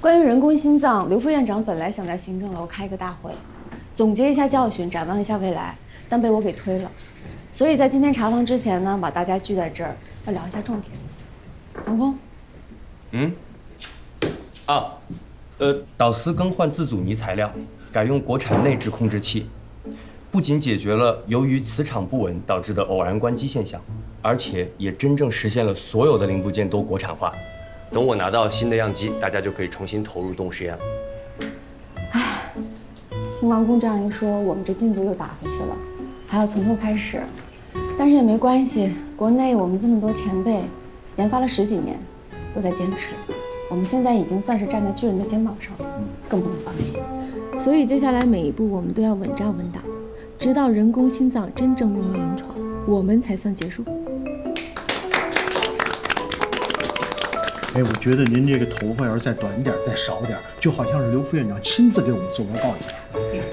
关于人工心脏，刘副院长本来想在行政楼开个大会，总结一下教训，展望一下未来，但被我给推了。所以在今天查房之前呢，把大家聚在这儿，要聊一下重点。王工，导丝更换自阻尼材料，改用国产内置控制器，不仅解决了由于磁场不稳导致的偶然关机现象，而且也真正实现了所有的零部件都国产化。等我拿到新的样机，大家就可以重新投入动实验了。唉，听王工这样一说，我们这进度又打回去了，还要从头开始。但是也没关系，国内我们这么多前辈，研发了10几年，都在坚持。我们现在已经算是站在巨人的肩膀上了，更不能放弃。所以接下来每一步我们都要稳扎稳打，直到人工心脏真正用于临床，我们才算结束。哎，我觉得您这个头发要是再短一点，再少点，就好像是刘副院长亲自给我们做报告一样。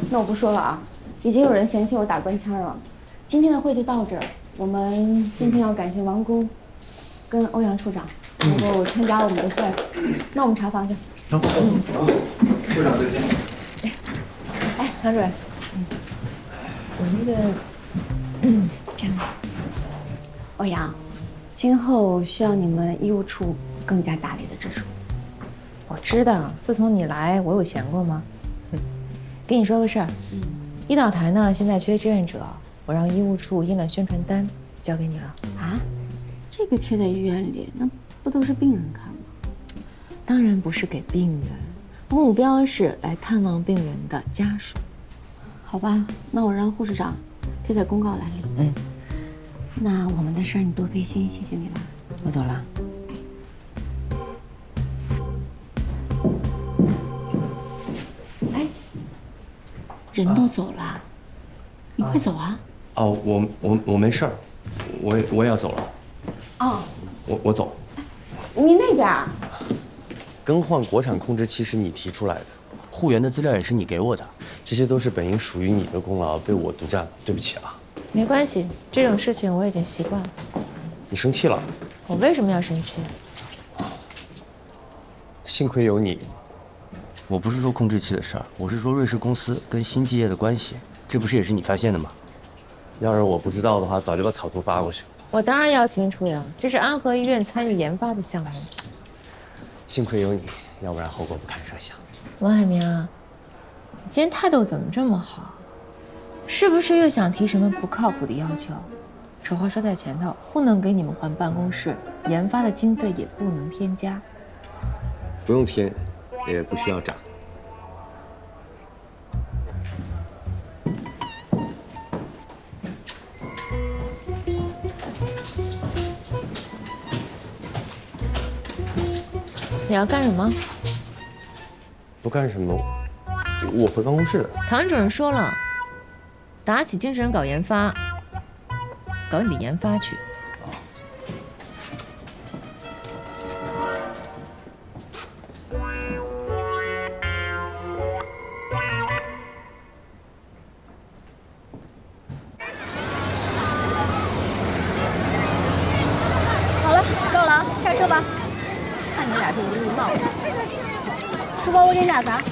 那我不说了啊，已经有人嫌弃我打官腔了。今天的会就到这儿。我们今天要感谢王工跟欧阳处长能够参加我们的会。那我们查房去。好，处长再见。哎，唐主任，我那个，这样，欧阳，今后需要你们医务处更加大力的支持我。我知道，自从你来，我有闲过吗？跟你说个事儿，医导台呢现在缺志愿者，我让医务处印了宣传单，交给你了。啊？这个贴在医院里，那不都是病人看吗？当然不是给病人，目标是来探望病人的家属。好吧，那我让护士长贴在公告栏里。那我们的事儿你多费心，谢谢你了。我走了。哎，人都走了，你快走啊！哦，我没事儿，我也要走了。哦，我走。你那边儿。更换国产控制器是你提出来的，护源的资料也是你给我的，这些都是本应属于你的功劳，被我独占了，对不起啊。没关系，这种事情我已经习惯了。你生气了？我为什么要生气？幸亏有你。我不是说控制器的事儿，我是说瑞士公司跟新基业的关系，这不是也是你发现的吗？要是我不知道的话，早就把草图发过去了。我当然要清楚呀，这是安和医院参与研发的项目。幸亏有你，要不然后果不堪设想。王海明啊，你今天态度怎么这么好？是不是又想提什么不靠谱的要求？丑话说在前头，不能给你们换办公室，研发的经费也不能添加。不用添，也不需要涨。你要干什么？不干什么，我回办公室了。唐主任说了，打起精神搞研发，搞你的研发去。好了，够了啊，下车吧。看你们俩这一路闹的，书包我给你俩拿。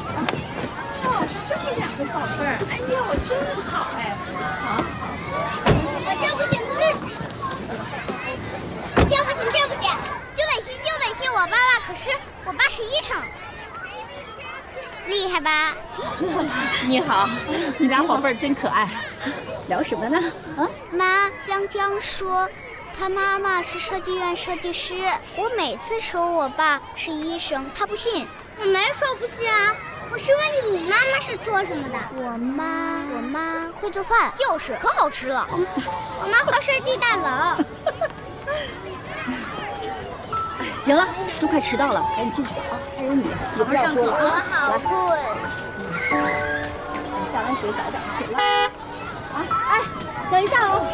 这么两个宝贝儿，哎呦，真好哎！好，我这不行，这不行，就得信我爸爸。可是我爸是医生，厉害吧？你好，你俩宝贝儿真可爱。聊什么呢？啊？妈，江江说他妈妈是设计院设计师。我每次说我爸是医生，他不信。我没说不信啊，我是问你妈妈是做什么的。我妈会做饭，就是可好吃了。我妈会设计大楼。行了，都快迟到了，赶紧进去吧啊！还有你，有话上课啊。我好困。下完水早点睡了。啊，哎，等一下哦，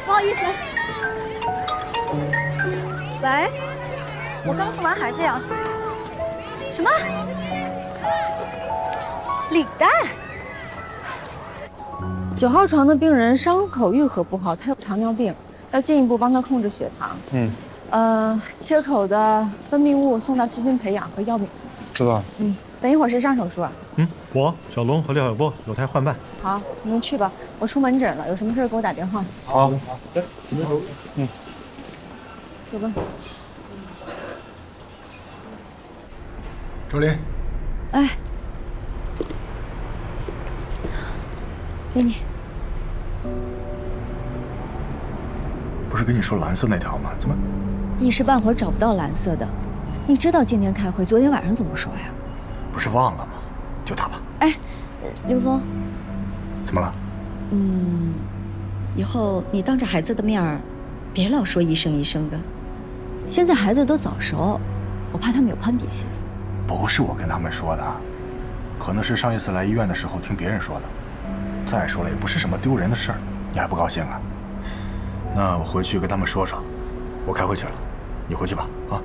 不好意思。喂，我刚送完孩子呀。什么？领带9号床的病人伤口愈合不好，他有糖尿病，要进一步帮他控制血糖。切口的分泌物送到细菌培养和药品。知道了。等一会儿谁上手术啊？我小龙和廖晓波有台换办。好，你们去吧，我出门诊了，有什么事给我打电话。好。走吧。周林，哎，给你。不是跟你说蓝色那条吗？怎么一时半会儿找不到蓝色的？你知道今天开会，昨天晚上怎么说呀？不是忘了吗？就它吧。哎，刘峰，怎么了？以后你当着孩子的面儿，别老说医生医生的。现在孩子都早熟，我怕他们有攀比心。不是我跟他们说的，可能是上一次来医院的时候听别人说的。再说了，也不是什么丢人的事儿，你还不高兴啊？那我回去跟他们说说。我开会去了，你回去吧，啊。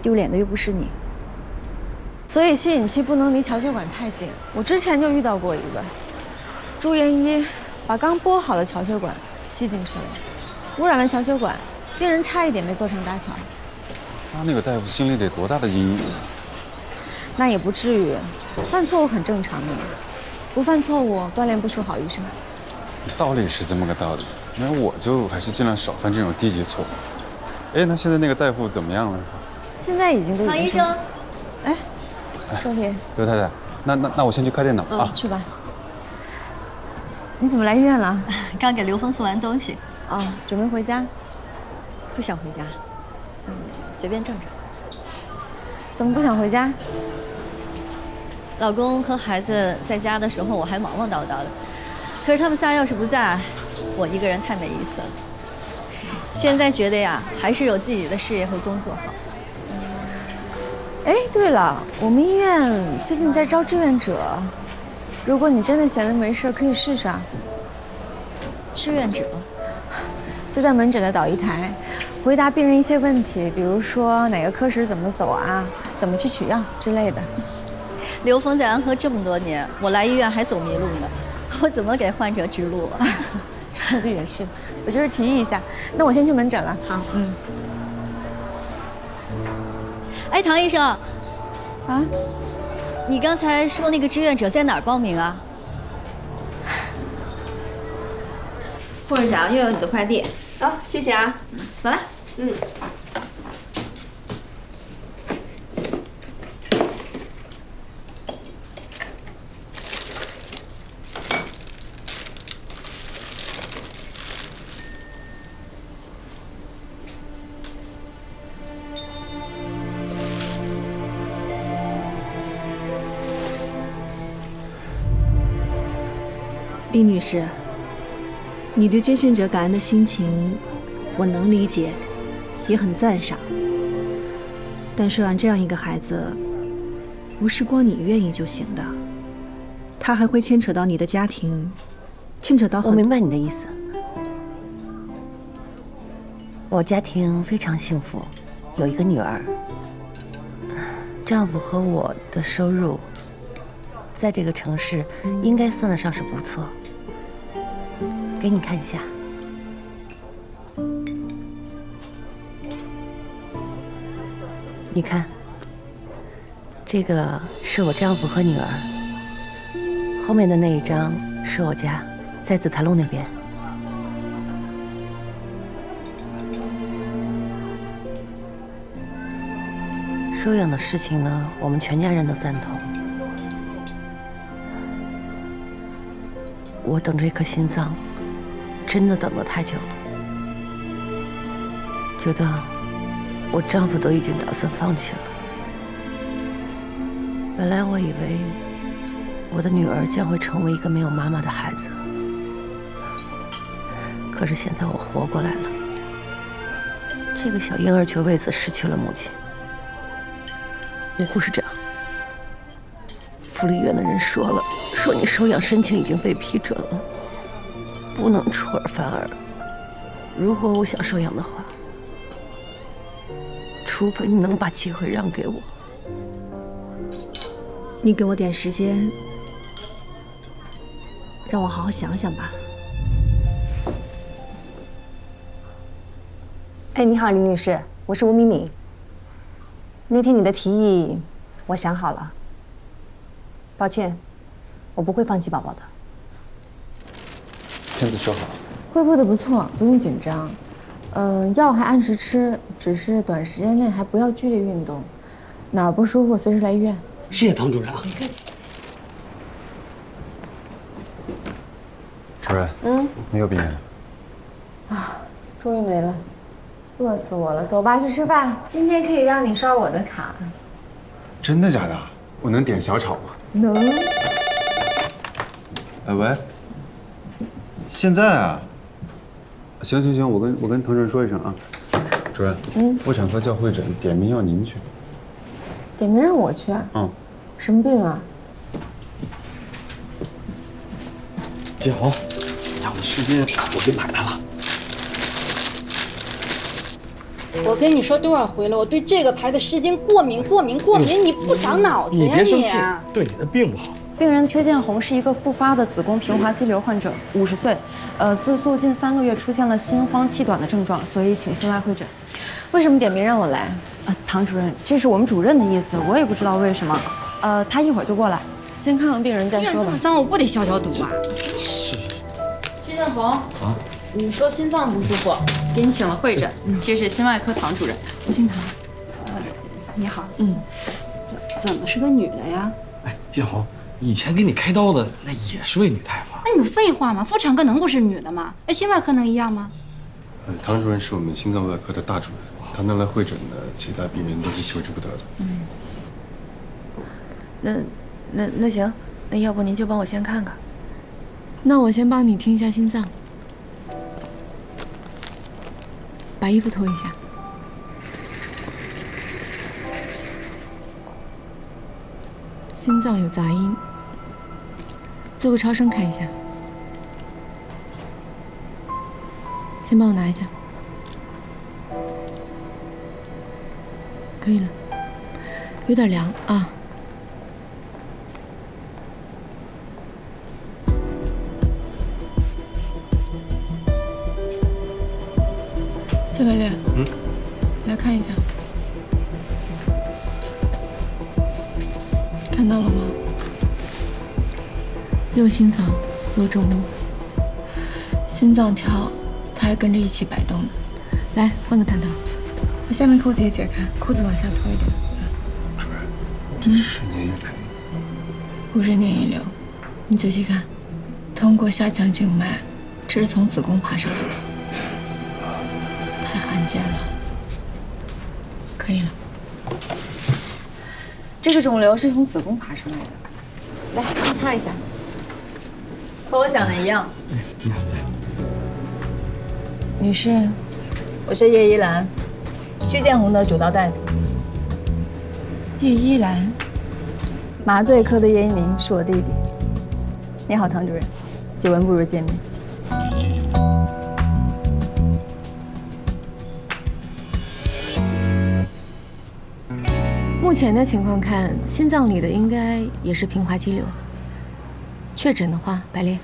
丢脸的又不是你。所以吸引器不能离桥血管太近。我之前就遇到过一个，住院医把刚拨好的桥血管吸进去了，污染了桥血管，病人差一点没做成搭桥。那个大夫心里得多大的阴影啊？那也不至于，犯错误很正常的，不犯错误锻炼不出好医生。道理是这么个道理，那我就还是尽量少犯这种低级错误。哎，那现在那个大夫怎么样了？现在已经都已经。唐医生，哎，周林，刘太太，那我先去开电脑啊。去吧。你怎么来医院了？刚给刘峰送完东西。哦，准备回家？不想回家。随便转转。怎么不想回家？老公和孩子在家的时候，我还忙忙叨叨的。可是他们仨要是不在，我一个人太没意思了。现在觉得呀，还是有自己的事业和工作好。哎，对了，我们医院最近在招志愿者，如果你真的闲得没事，可以试试啊。志愿者就在门诊的导医台，回答病人一些问题，比如说哪个科室怎么走啊，怎么去取药之类的。刘峰在安和这么多年，我来医院还走迷路呢，我怎么给患者指路啊？说的也是，我就是提议一下。那我先去门诊了。好，哎，唐医生，啊，你刚才说那个志愿者在哪儿报名啊？护士长，又有你的快递。好，谢谢啊。走了。厉女士，你对捐献者感恩的心情，我能理解，也很赞赏。但收养这样一个孩子，不是光你愿意就行的，他还会牵扯到你的家庭，牵扯到很……我明白你的意思。我家庭非常幸福，有一个女儿，丈夫和我的收入，在这个城市应该算得上是不错。给你看一下，你看，这个是我丈夫和女儿，后面的那一张是我家，在紫檀路那边。收养的事情呢，我们全家人都赞同。我等这颗心脏，真的等得太久了，觉得我丈夫都已经打算放弃了。本来我以为我的女儿将会成为一个没有妈妈的孩子，可是现在我活过来了，这个小婴儿却为此失去了母亲。吴护士长，福利院的人说了，说你收养申请已经被批准了，不能出尔反尔。如果我想收养的话，除非你能把机会让给我。你给我点时间，让我好好想想吧。嘿，你好，林女士，我是吴敏敏。那天你的提议，我想好了。抱歉，我不会放弃宝宝的。片子收好。恢复的不错，不用紧张。药还按时吃，只是短时间内还不要剧烈运动。哪儿不舒服随时来医院。谢谢唐主任啊。别客气。主任，没有病人。啊，终于没了，饿死我了！走吧，去吃饭。今天可以让你刷我的卡。真的假的？我能点小炒吗？能。哎喂，现在啊？行，我跟唐主任说一声啊。主任，妇产科叫会诊，点名要您去。点名让我去？什么病啊？建红，要的湿巾我给买来了。我跟你说多少回了，我对这个牌的湿巾过敏，你不长脑子呀你？你别生气，对你的病不好。病人崔建红是一个复发的子宫平滑肌瘤患者，50岁，自诉近3个月出现了心慌气短的症状，所以请心外会诊。为什么点名让我来？唐主任，这是我们主任的意思，我也不知道为什么。他一会儿就过来，先看看病人再说吧。这么脏，我不得消毒啊！是。崔建红啊，你说心脏不舒服，给你请了会诊。这是心外科唐主任，吴欣堂。你好。怎么是个女的呀？哎，建红。以前给你开刀的那也是位女大夫。那你们废话吗？妇产科能不是女的吗？心外科能一样吗？唐主任是我们心脏外科的大主任，他能来会诊的，其他病人都是求之不得的。那行，那要不您就帮我先看看。那我先帮你听一下心脏，把衣服脱一下。心脏有杂音，做个超声看一下。先帮我拿一下，可以了，有点凉啊。夏白莲，来看一下，看到了吗？右心房有肿物，心脏跳，它还跟着一起摆动呢。来，换个探头，把下面扣子也解开，裤子往下拖一点。主任，这是粘液瘤。不是粘液瘤，你仔细看，通过下腔静脉，这是从子宫爬上来的，太罕见了。可以了，这个肿瘤是从子宫爬上来的。来，先擦一下。和我想的一样。女士，我是叶依兰，屈建红的主刀大夫。叶依兰，麻醉科的叶一鸣是我弟弟。你好，唐主任，久闻不如见面。目前的情况看，心脏里的应该也是平滑肌瘤。确诊的话，百列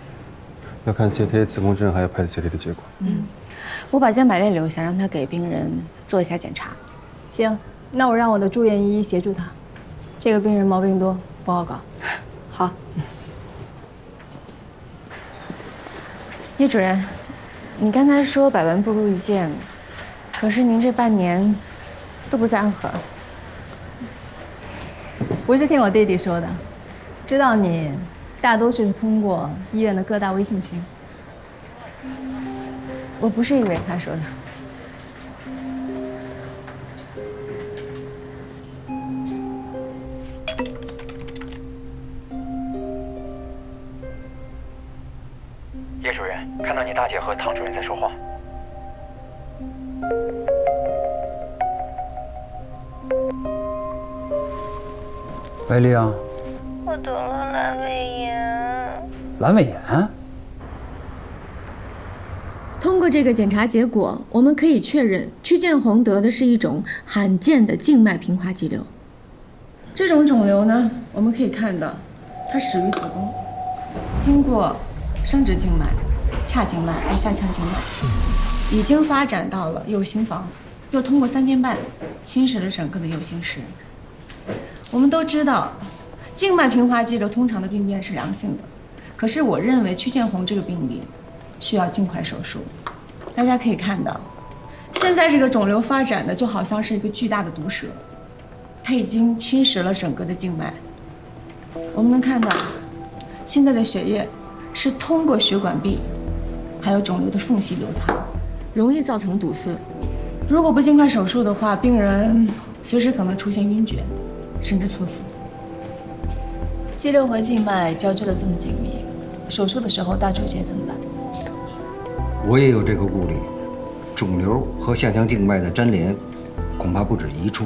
要看 CT、子宫镜还有 PET CT 的结果。我把江百列留下，让他给病人做一下检查。行，那我让我的住院医协助他。这个病人毛病多，不好搞。好。叶主任，你刚才说百闻不如一见，可是您这半年都不在安和。不是听我弟弟说的，知道你大多是通过医院的各大微信群。我不是以为他说的。叶主任，看到你大姐和唐主任在说话。白丽啊，我得了阑尾炎。阑尾炎？通过这个检查结果，我们可以确认屈建红得的是一种罕见的静脉平滑肌瘤。这种肿瘤呢，我们可以看到，它始于子宫，经过生殖静脉、髂静脉和下腔静脉，已经发展到了右心房，又通过3斤半侵蚀了整个的右心室。我们都知道，静脉平滑肌瘤通常的病变是良性的，可是我认为曲线红这个病例需要尽快手术。大家可以看到，现在这个肿瘤发展的就好像是一个巨大的毒蛇，它已经侵蚀了整个的静脉。我们能看到，现在的血液是通过血管壁还有肿瘤的缝隙流淌，容易造成堵塞。如果不尽快手术的话，病人随时可能出现晕厥，甚至猝死。肌肉和静脉交织的这么紧密，手术的时候大出血怎么办？我也有这个顾虑，肿瘤和下腔静脉的粘连恐怕不止一处，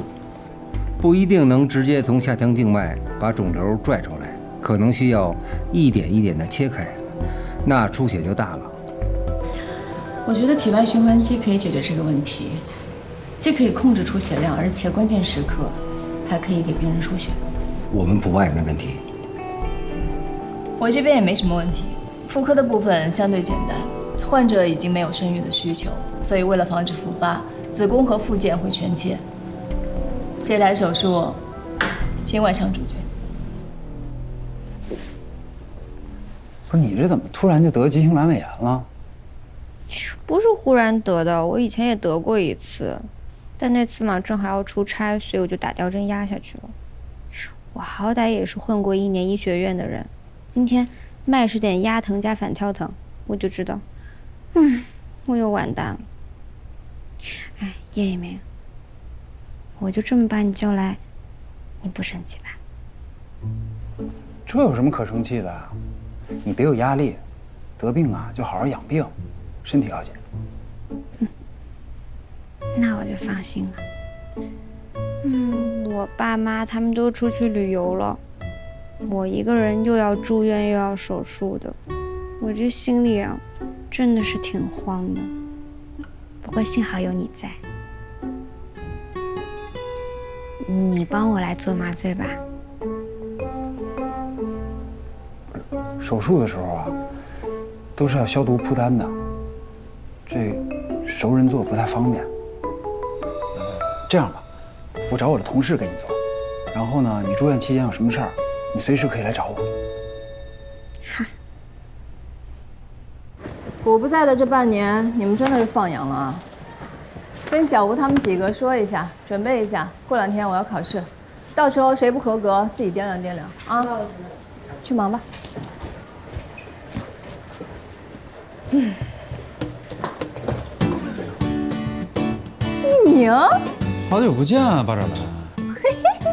不一定能直接从下腔静脉把肿瘤拽出来，可能需要一点一点的切开，那出血就大了。我觉得体外循环机可以解决这个问题，既可以控制出血量，而且关键时刻还可以给病人输血。我们普外没问题。我这边也没什么问题，妇科的部分相对简单，患者已经没有生育的需求，所以为了防止复发，子宫和附件会全切。这台手术先外伤主角。不是你这怎么突然就得急性阑尾炎了？不是忽然得的，我以前也得过一次，但那次嘛正好要出差，所以我就打吊针压下去了。我好歹也是混过1年医学院的人，今天脉是点压疼加反跳疼，我就知道，我又完蛋了。哎，叶一鸣，我就这么把你叫来，你不生气吧？这有什么可生气的？你别有压力，得病啊就好好养病，身体要紧。那我就放心了。我爸妈他们都出去旅游了，我一个人又要住院又要手术的，我这心里啊，真的是挺慌的。不过幸好有你在，你帮我来做麻醉吧。手术的时候啊，都是要消毒铺单的，这熟人做不太方便。这样吧，我找我的同事给你做，然后呢，你住院期间有什么事儿，你随时可以来找我。好。我不在的这半年，你们真的是放羊了啊！跟小吴他们几个说一下，准备一下，过2天我要考试，到时候谁不合格自己掂量掂量啊！去忙吧。一鸣，好久不见啊，八爪男。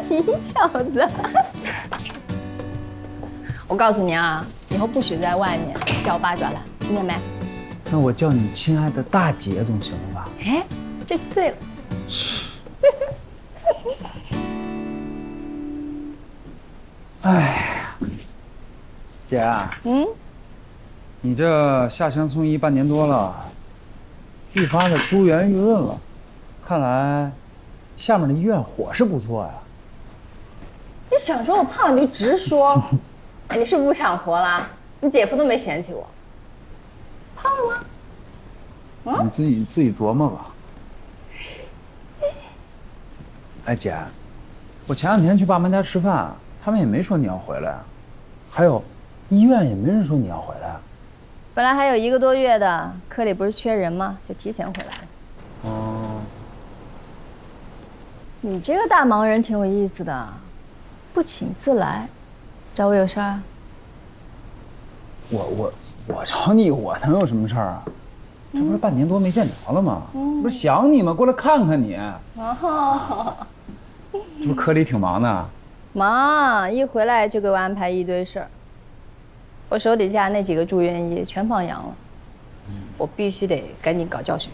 你小子！我告诉你啊，以后不许在外面叫八爪男，听见没？那我叫你亲爱的大姐总行了吧？哎，这就对了。哎，姐，你这下乡从医半年多了，愈发的珠圆玉润了，看来下面的医院伙食不错呀。你想说我胖你就直说，哎，你是不是不想活了？你姐夫都没嫌弃我。胖了吗？你自己琢磨吧。哎，姐，我前2天去爸妈家吃饭，他们也没说你要回来啊。还有，医院也没人说你要回来啊。本来还有1个多月的，科里不是缺人吗？就提前回来了。哦。你这个大忙人挺有意思的，不请自来，找我有事儿？我找你，我能有什么事儿啊？这不是半年多没见着了吗？不是想你吗？过来看看你。哦，这不科里挺忙的。忙，一回来就给我安排一堆事儿。我手底下那几个住院医全放羊了，我必须得赶紧搞教训。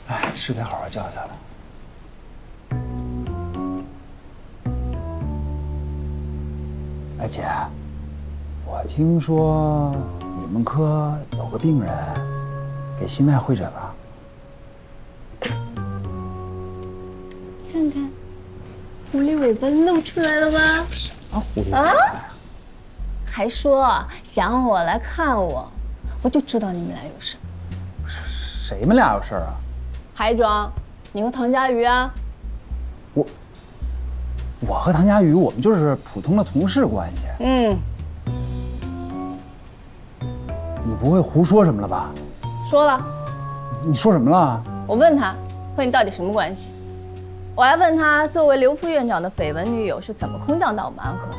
哎，是得好好教教了。哎，姐，我听说你们科有个病人给心脉会诊了。看看，狐狸尾巴露出来了吧？什么狐狸尾巴啊？还说想我来看我，我就知道你们俩有事。谁们俩有事啊？还装？你和唐佳瑜啊？我和唐佳瑜，我们就是普通的同事关系。你不会胡说什么了吧？说了。你说什么了？我问他和你到底什么关系？我还问他作为刘副院长的绯闻女友是怎么空降到我们安和的。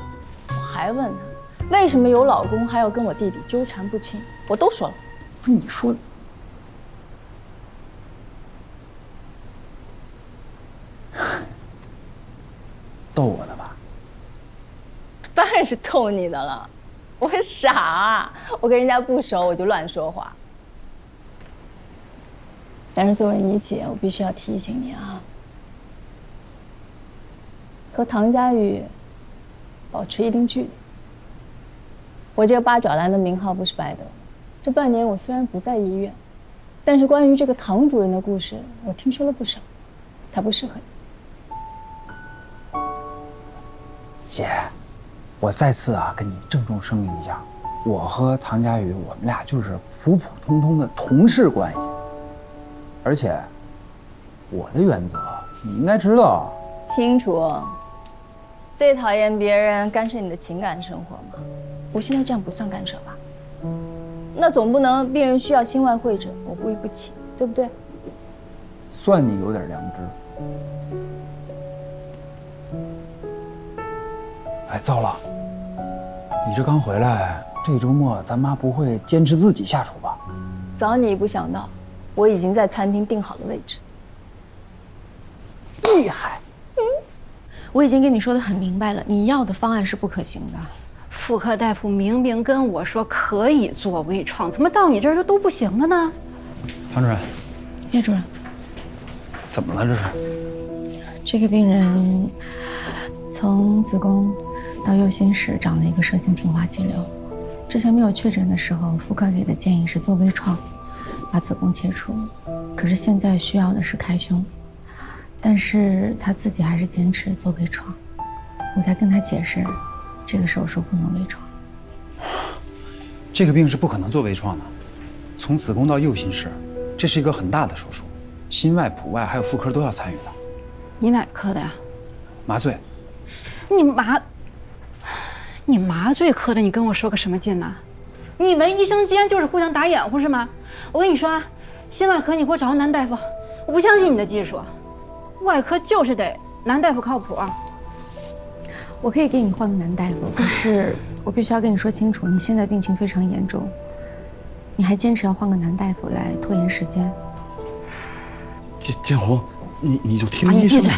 我还问他为什么有老公还要跟我弟弟纠缠不清。我都说了。不是你说。逗我呢吧？当然是逗你的了，我傻，我跟人家不熟，我就乱说话。但是作为你姐，我必须要提醒你啊，和唐佳玉保持一定距离。我这个八爪蓝的名号不是白得的。这半年我虽然不在医院，但是关于这个唐主任的故事，我听说了不少。他不适合你。姐，我再次跟你郑重声明一下，我和唐佳宇，我们俩就是普普通通的同事关系。而且，我的原则你应该知道。清楚。最讨厌别人干涉你的情感生活嘛。我现在这样不算干涉吧？那总不能病人需要心外会诊，我不医不起，对不对？算你有点良知。哎，糟了！你这刚回来，这周末咱妈不会坚持自己下厨吧？早你一步想到，我已经在餐厅定好了位置。厉害！我已经跟你说的很明白了，你要的方案是不可行的。妇科大夫明明跟我说可以做微创，怎么到你这儿就都不行了呢？唐主任，叶主任，怎么了这是？这个病人从子宫到右心室长了一个射线平滑肌瘤。之前没有确诊的时候，妇科给的建议是做微创，把子宫切除。可是现在需要的是开胸，但是他自己还是坚持做微创。我在跟他解释，这个手术不能微创。这个病是不可能做微创的，从子宫到右心室，这是一个很大的手术，心外、普外还有妇科都要参与的。你哪科的呀？麻醉。你麻醉科的，你跟我说个什么劲呢？你们医生之间就是互相打掩护是吗？我跟你说啊，心外科你给我找个男大夫，我不相信你的技术，外科就是得男大夫靠谱。我可以给你换个男大夫，可是我必须要跟你说清楚，你现在病情非常严重，你还坚持要换个男大夫来拖延时间。建红，你就听医生的。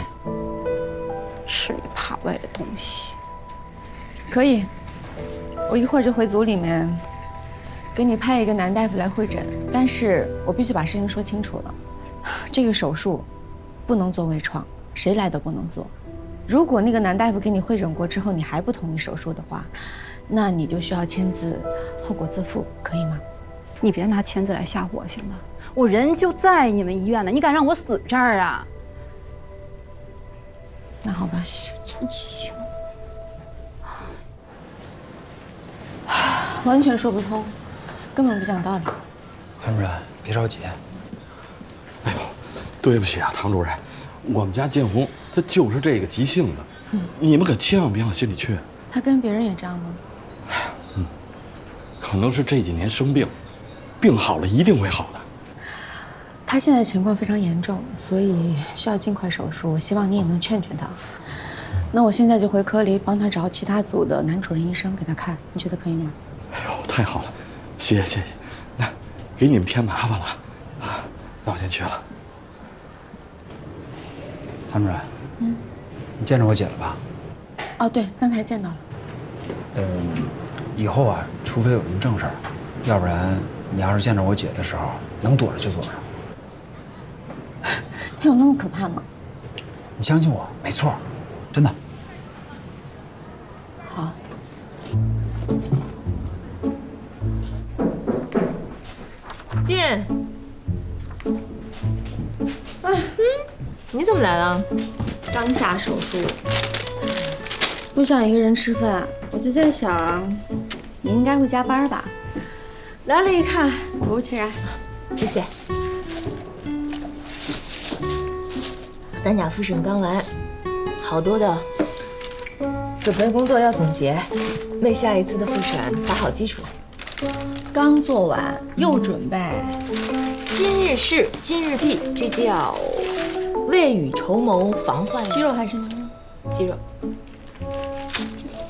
吃里扒外的东西。可以，我一会儿就回组里面，给你派一个男大夫来会诊。但是我必须把事情说清楚了，这个手术不能做微创，谁来都不能做。如果那个男大夫给你会诊过之后，你还不同意手术的话，那你就需要签字，后果自负，可以吗？你别拿签字来吓唬我行吗？我人就在你们医院呢，你敢让我死这儿啊？那好吧，真行。完全说不通，根本不讲道理。唐主任，别着急。哎呦，对不起啊，唐主任，我们家建红他就是这个急性的，你们可千万别往心里去。他跟别人也这样吗？可能是这几年生病，病好了一定会好的。他现在情况非常严重，所以需要尽快手术。我希望你也能劝劝他。那我现在就回科里帮他找其他组的男主任医生给他看，你觉得可以吗？哎呦，太好了，谢谢。那给你们添麻烦了啊，那我先去了。唐主任，你见着我姐了吧？哦，对，刚才见到了。以后啊，除非有什么正事儿，要不然你要是见着我姐的时候，能躲着就躲着。他有那么可怕吗？你相信我，没错，真的。好。进。你怎么来了？刚下手术，不想一个人吃饭，我就在想，你应该会加班吧。来了一看，果不其然。谢谢。3甲复审刚完，好多的准备工作要总结，为下一次的复审打好基础。刚做完又准备，今日事今日毕，这叫未雨绸缪，防患。鸡肉还是牛肉？鸡肉。谢谢。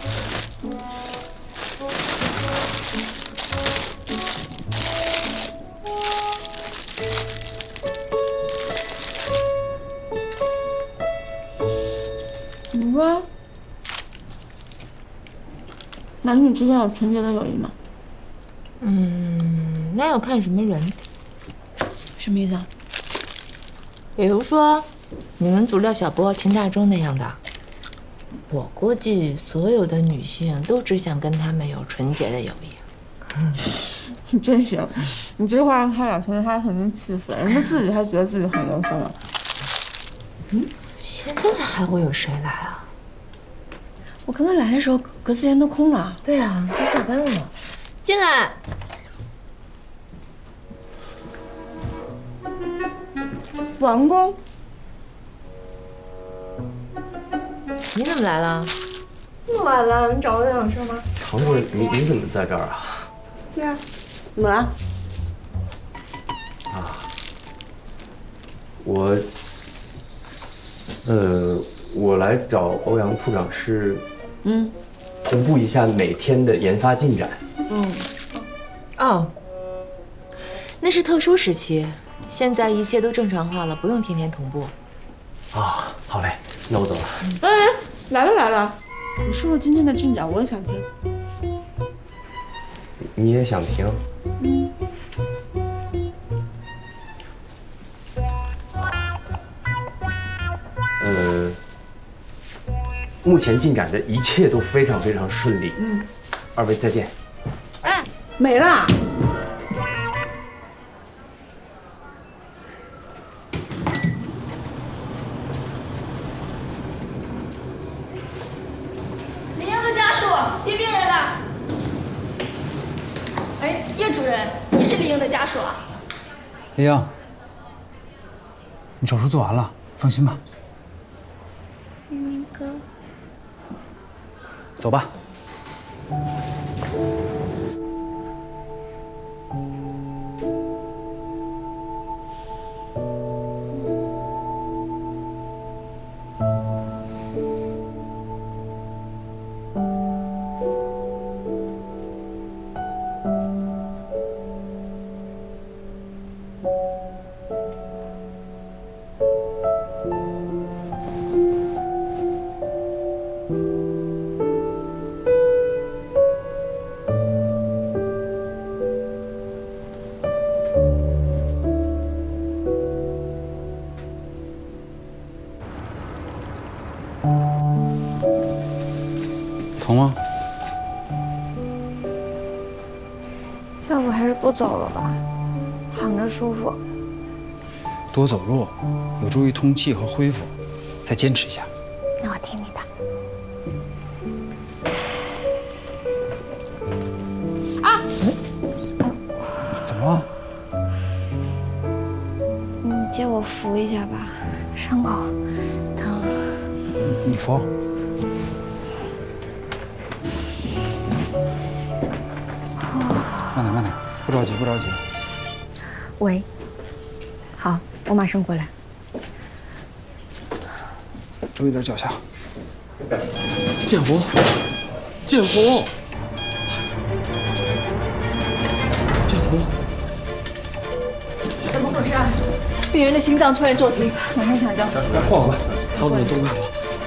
你说，男女之间有纯洁的友谊吗？那要看什么人。什么意思啊？比如说，你们组廖晓波、秦大中那样的，我估计所有的女性都只想跟他们有纯洁的友谊。你真行，你这话让他俩同学，他肯定气死了，人家自己还觉得自己很优秀呢。现在还会有谁来啊？我刚才来的时候，格子间都空了。对啊，都下班了。进来。王工，你怎么来了？这么晚了，你找我有事吗？唐主任，你怎么在这儿啊？对啊，怎么了？啊，我来找欧阳处长是，同步一下每天的研发进展。哦，那是特殊时期，现在一切都正常化了，不用天天同步。啊，好嘞，那我走了。哎，来了，你说说今天的进展，我也想听。你也想听？目前进展的一切都非常非常顺利。二位再见。哎，没了。林英的家属接病人了。哎，叶主任，你是林英的家属啊？林英，你手术做完了，放心吧。明明哥，走吧。疼吗？要不还是不走了吧，躺着舒服。多走路，有助于通气和恢复，再坚持一下。那我听你的。怎么了？你借我扶一下吧，伤口疼。你扶。慢点，慢点，不着急，不着急。喂，好，我马上过来。注意点脚下。建红，建红，建红，怎么回事？病人的心脏突然骤停，马上抢救。来换我吧。唐主任都怪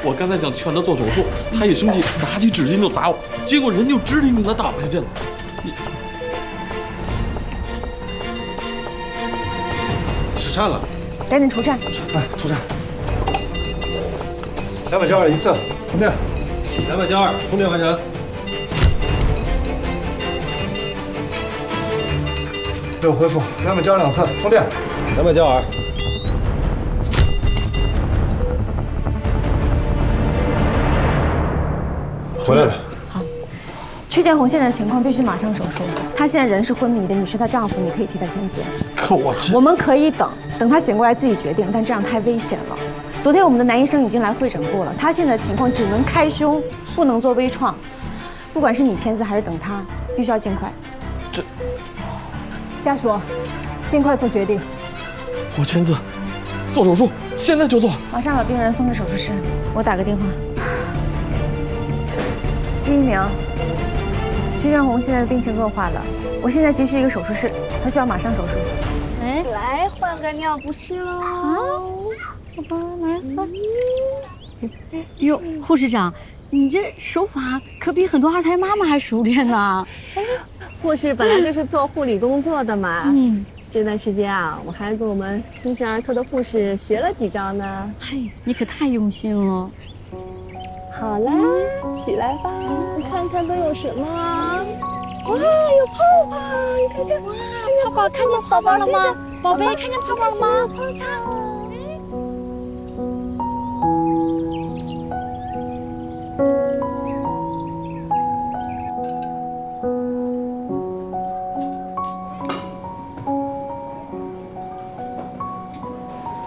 我，我刚才想劝他做手术，他一生气拿起纸巾就砸我，结果人就直挺挺的打不下去了。室颤了，赶紧除颤。来除颤。292一次，充电。292，充电完成。6恢复，292次，充电。292。回来了。好，曲建红现在的情况必须马上手术。他现在人是昏迷的，你是他丈夫，你可以替他签字。可我们可以等他醒过来自己决定，但这样太危险了。昨天我们的男医生已经来会诊过了，他现在情况只能开胸，不能做微创。不管是你签字还是等他，必须要尽快。家属，尽快做决定。我签字，做手术，现在就做。马上把病人送至手术室，我打个电话。丁一鸣，徐振红现在病情恶化了，我现在急需一个手术室，他需要马上手术。哎，来换个尿不湿喽。好吧，来吧。哟，护士长，你这手法可比很多二胎妈妈还熟练呢。护士本来就是做护理工作的嘛。这段时间啊，我还跟我们新生儿科的护士学了几招呢。嘿，你可太用心了。好啦，起来吧，你看看都有什么啊？哇，有泡泡，你看这，哇，泡泡，看见泡泡了吗？宝贝，看见泡泡了吗？看。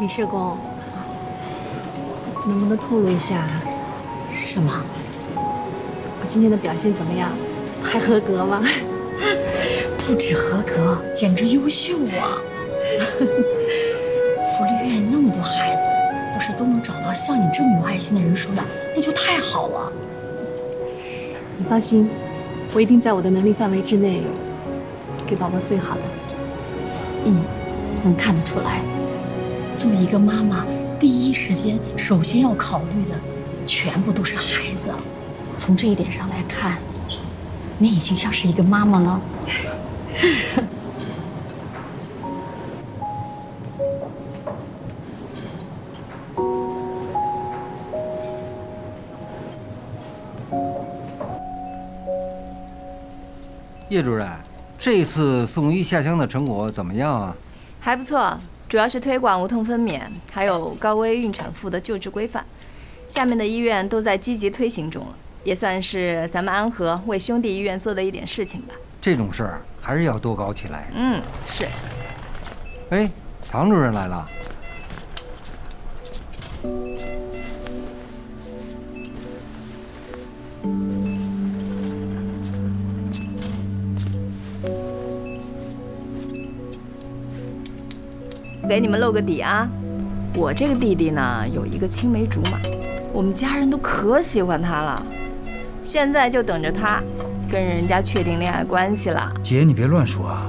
李社工，能不能透露一下？什么？我今天的表现怎么样？还合格吗？不止合格，简直优秀啊！福利院那么多孩子，要是都能找到像你这么有爱心的人收养，那就太好了。你放心，我一定在我的能力范围之内，给宝宝最好的。能看得出来。作为一个妈妈，第一时间首先要考虑的，全部都是孩子。从这一点上来看，你已经像是一个妈妈了。叶主任，这次送医下乡的成果怎么样啊？还不错，主要是推广无痛分娩，还有高危孕产妇的救治规范。下面的医院都在积极推行中了，也算是咱们安和为兄弟医院做的一点事情吧。这种事儿还是要多搞起来。是。哎，唐主任来了。给你们露个底啊，我这个弟弟呢有一个青梅竹马，我们家人都可喜欢他了，现在就等着他跟人家确定恋爱关系了。姐，你别乱说啊！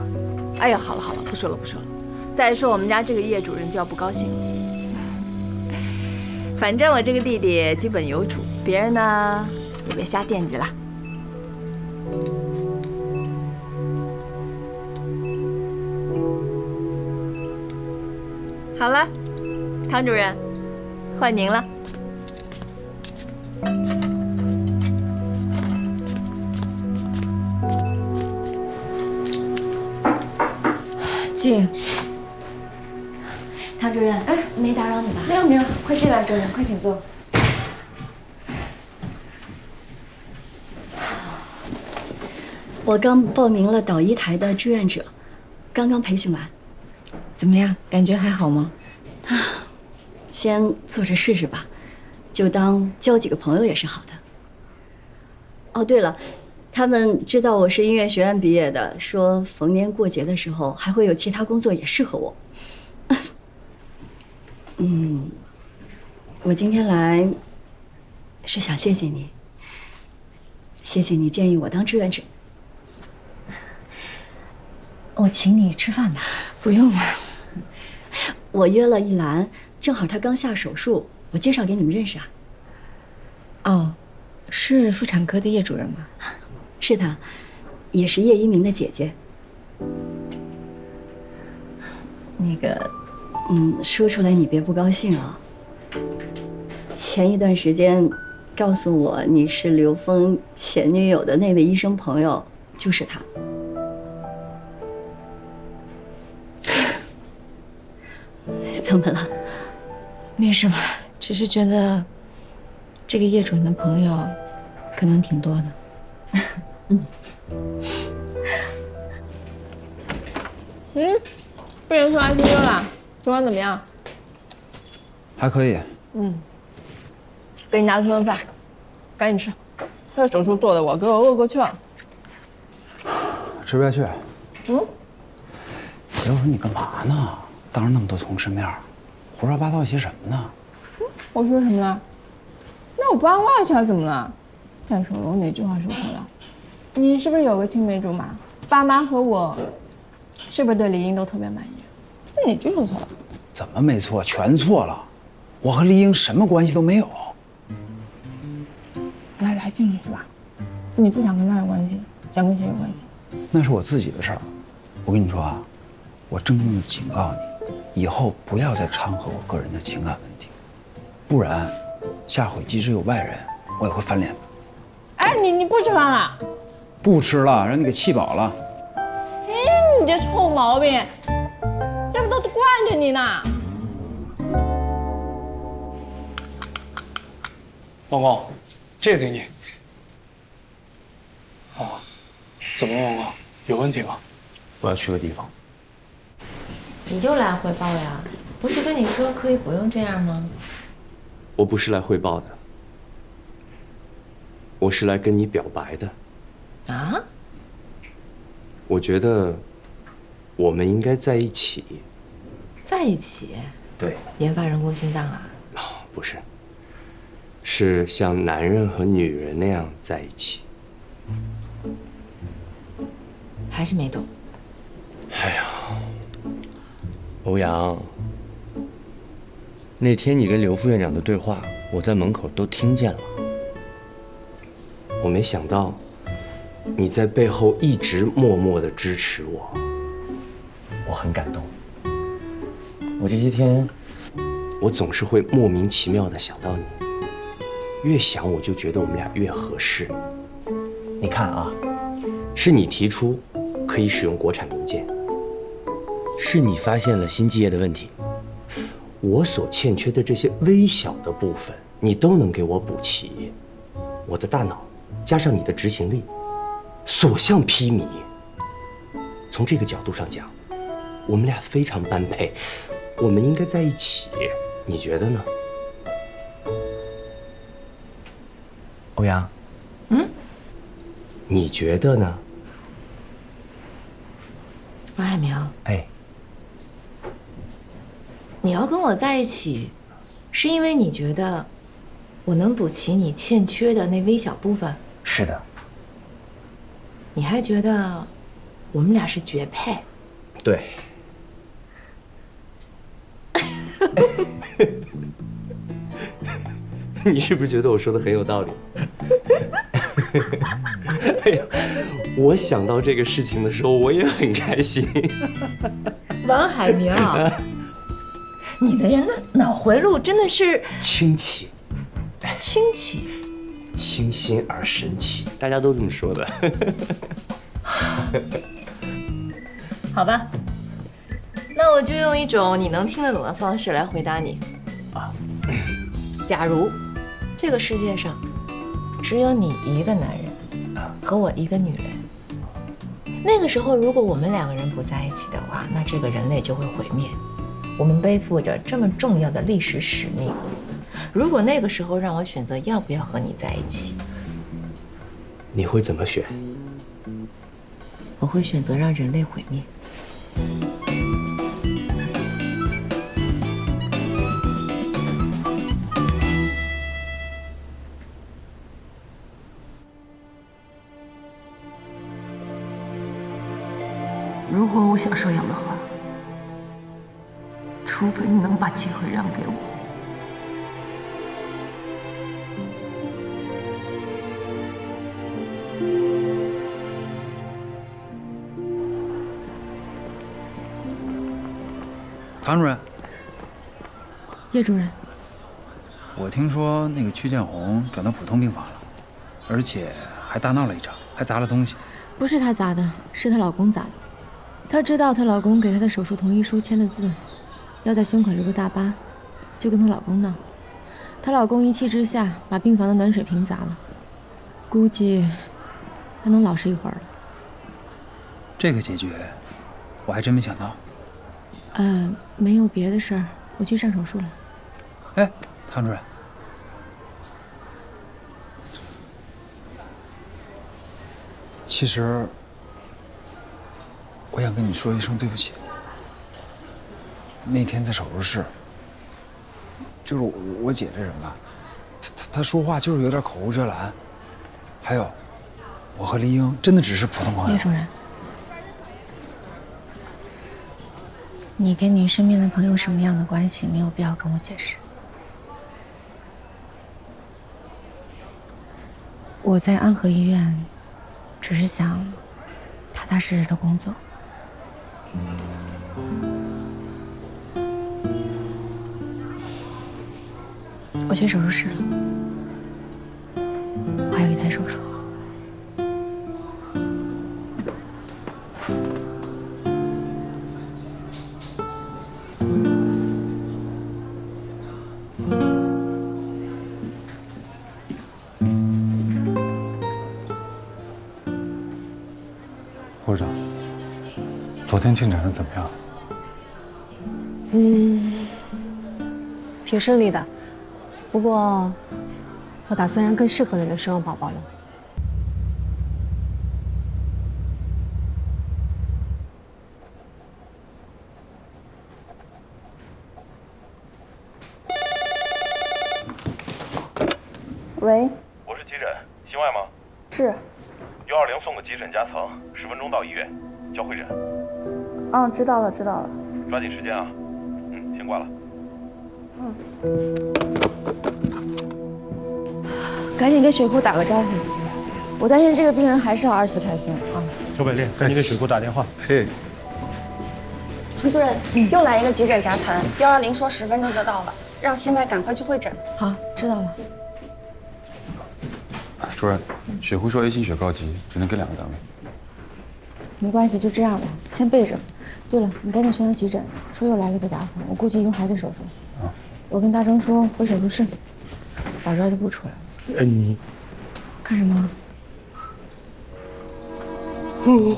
哎呀，好了，不说了。再说我们家这个叶主任就要不高兴了。反正我这个弟弟基本有主，别人呢也别瞎惦记了。好了，唐主任，换您了。静，唐主任，没打扰你吧？没有，快进来，主任，快请坐。我刚报名了导医台的志愿者，刚刚培训完。怎么样？感觉还好吗？先做着试试吧，就当交几个朋友也是好的。哦，对了，他们知道我是音乐学院毕业的，说逢年过节的时候还会有其他工作也适合我。我今天来是想谢谢你，谢谢你建议我当志愿者。我请你吃饭吧。不用了。我约了一兰，正好她刚下手术，我介绍给你们认识啊。哦，是妇产科的叶主任吗？是她，也是叶一鸣的姐姐。那个，说出来你别不高兴啊。前一段时间，告诉我你是刘峰前女友的那位医生朋友，就是他。怎么了？没什么，只是觉得这个叶主任的朋友可能挺多的。病人出来听说了，情况怎么样？还可以，给你拿了顿饭，赶紧吃。这手术做的我给我饿够呛。吃不下去。姐，我说你干嘛呢？当着那么多同事面，胡说八道些什么呢？我说什么了？那我八卦一下怎么了？再说了，我哪句话说错了？你是不是有个青梅竹马？爸妈和我是不是对李英都特别满意？那哪句说错了？怎么没错？全错了。我和丽英什么关系都没有。来进去是吧？你不想跟他有关系，想跟谁有关系？那是我自己的事儿。我跟你说啊，我郑重的警告你，以后不要再掺和我个人的情感问题，不然下回即使有外人，我也会翻脸的。哎，你不吃饭了？不吃了，让你给气饱了。你这臭毛病，这不都惯着你呢？王光，这个给你。哦，怎么了，王光？有问题吗？我要去个地方。你就来汇报呀？不是跟你说可以不用这样吗？我不是来汇报的，我是来跟你表白的。啊？我觉得我们应该在一起。在一起？对。研发人工心脏啊？不是，是像男人和女人那样在一起。还是没懂。哎呀，欧阳，那天你跟刘副院长的对话，我在门口都听见了。我没想到你在背后一直默默地支持我，我很感动。我这些天，我总是会莫名其妙地想到你，越想我就觉得我们俩越合适。你看啊，是你提出可以使用国产零件，是你发现了新机业的问题，我所欠缺的这些微小的部分，你都能给我补齐。我的大脑加上你的执行力，所向披靡。从这个角度上讲，我们俩非常般配，我们应该在一起，你觉得呢？欧阳，你觉得呢？王海明，哎，你要跟我在一起，是因为你觉得我能补齐你欠缺的那微小部分？是的。你还觉得我们俩是绝配？对。你是不是觉得我说的很有道理？哎呀，我想到这个事情的时候，我也很开心。王海明，你的人的脑回路真的是清奇，清奇，清新而神奇，大家都这么说的。好吧，那我就用一种你能听得懂的方式来回答你。啊，假如这个世界上只有你一个男人和我一个女人，那个时候如果我们两个人不在一起的话，那这个人类就会毁灭。我们背负着这么重要的历史使命，如果那个时候让我选择要不要和你在一起，你会怎么选？我会选择让人类毁灭。如果我想收养的话，除非你能把机会让给我。唐主任，叶主任，我听说那个曲建红转到普通病房了，而且还大闹了一场，还砸了东西。不是她砸的，是她老公砸的。她知道她老公给她的手术同意书签了字，要在胸口留个大疤，就跟她老公闹。她老公一气之下把病房的暖水瓶砸了，估计她能老实一会儿了。这个结局，我还真没想到。没有别的事儿，我去上手术了。哎，唐主任，其实我想跟你说一声对不起。那天在手术室，就是我姐这人吧，她说话就是有点口无遮拦。还有，我和林英真的只是普通朋友。叶主任，你跟你身边的朋友什么样的关系，没有必要跟我解释。我在安和医院，只是想踏踏实实的工作。我去手术室了，我还有一台手术。护士长，昨天进展的怎么样？挺顺利的。不过，我打算让更适合的人生养宝宝了。喂，我是急诊，心外吗？是。120送个急诊夹层，10分钟到医院，叫会诊。嗯，知道了，知道了。抓紧时间啊。先挂了。赶紧跟雪库打个招呼，我担心这个病人还是要2次开胸啊。小百炼，赶紧给雪库打电话。嘿，唐主任，又来一个急诊夹层，120说10分钟就到了，让心外赶快去会诊。好，知道了。主任，血库说 A 型血高级，只能给2个单位。没关系，就这样吧，先备着。对了，你赶紧去趟急诊，说又来了个夹层，我估计用还得手术。我跟大征说回手术室，早知道就不出来了。你干什么？你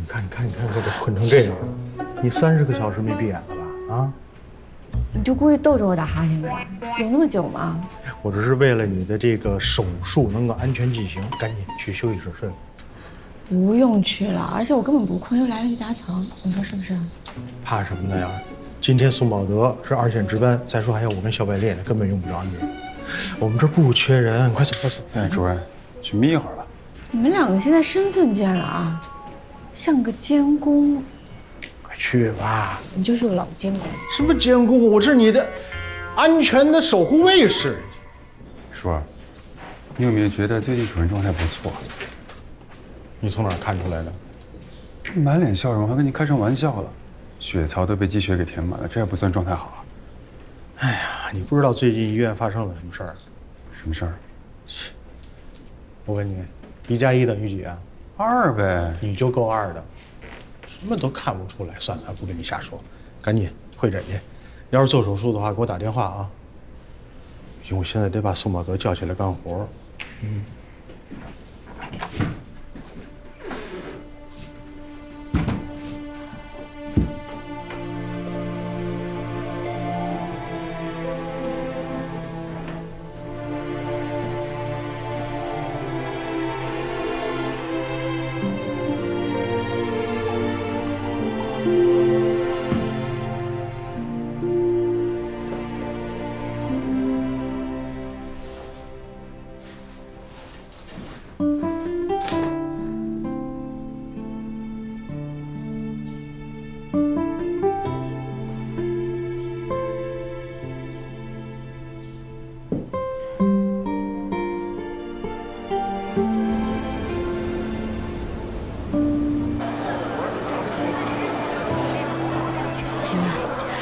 看，这都困成这样了，你30个小时没闭眼了吧？啊？你就故意逗着我打哈欠吧？有那么久吗？我这是为了你的这个手术能够安全进行，赶紧去休息室睡。不用去了，而且我根本不困，又来了个夹层，你说是不是？怕什么的呀？今天宋宝德是2线值班，再说还有我跟小百炼呢，根本用不着你。我们这不缺人，快走快走。哎，主任，去眯一会儿吧。你们2个现在身份变了啊，像个监工。快去吧。你就是个老监工。什么监工？我是你的安全的守护卫士。叔儿，你有没有觉得最近主任状态不错？你从哪儿看出来的？满脸笑容，还跟你开上玩笑了。血槽都被积血给填满了，这还不算状态好啊？哎呀，你不知道最近医院发生了什么事儿？什么事儿？我问你，1+1等于几啊？2呗。你就够2的，什么都看不出来。算了，不跟你瞎说，赶紧会诊去。要是做手术的话，给我打电话啊。行，我现在得把宋宝德叫起来干活。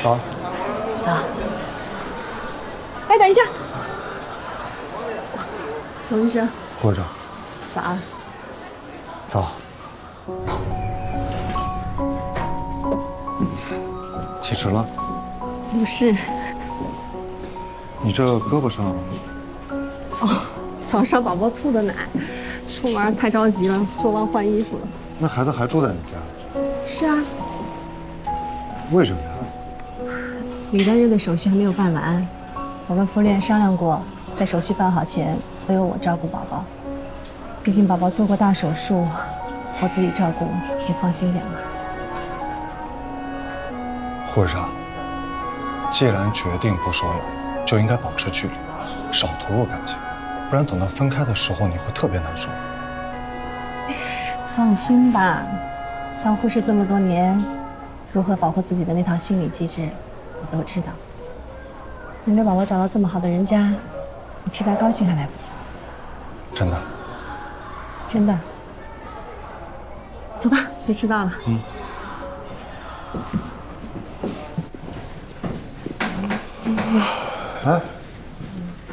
好，走。哎，等一下，龙医生，护士长，早安。早。起迟了？不是。你这胳膊上……哦，早上宝宝吐的奶，出门太着急了，就忘换衣服了。那孩子还住在你家？是啊。为什么呀？李丹瑞的手续还没有办完，我跟夫人商量过，在手续办好前都由我照顾宝宝。毕竟宝宝做过大手术，我自己照顾也放心点嘛。护士长，既然决定不收养，就应该保持距离，少投入感情，不然等到分开的时候你会特别难受。放心吧，当护士这么多年，如何保护自己的那套心理机制，我都知道。能给宝宝找到这么好的人家，你替他高兴还来不及。真的。真的。走吧，别迟到了。哎，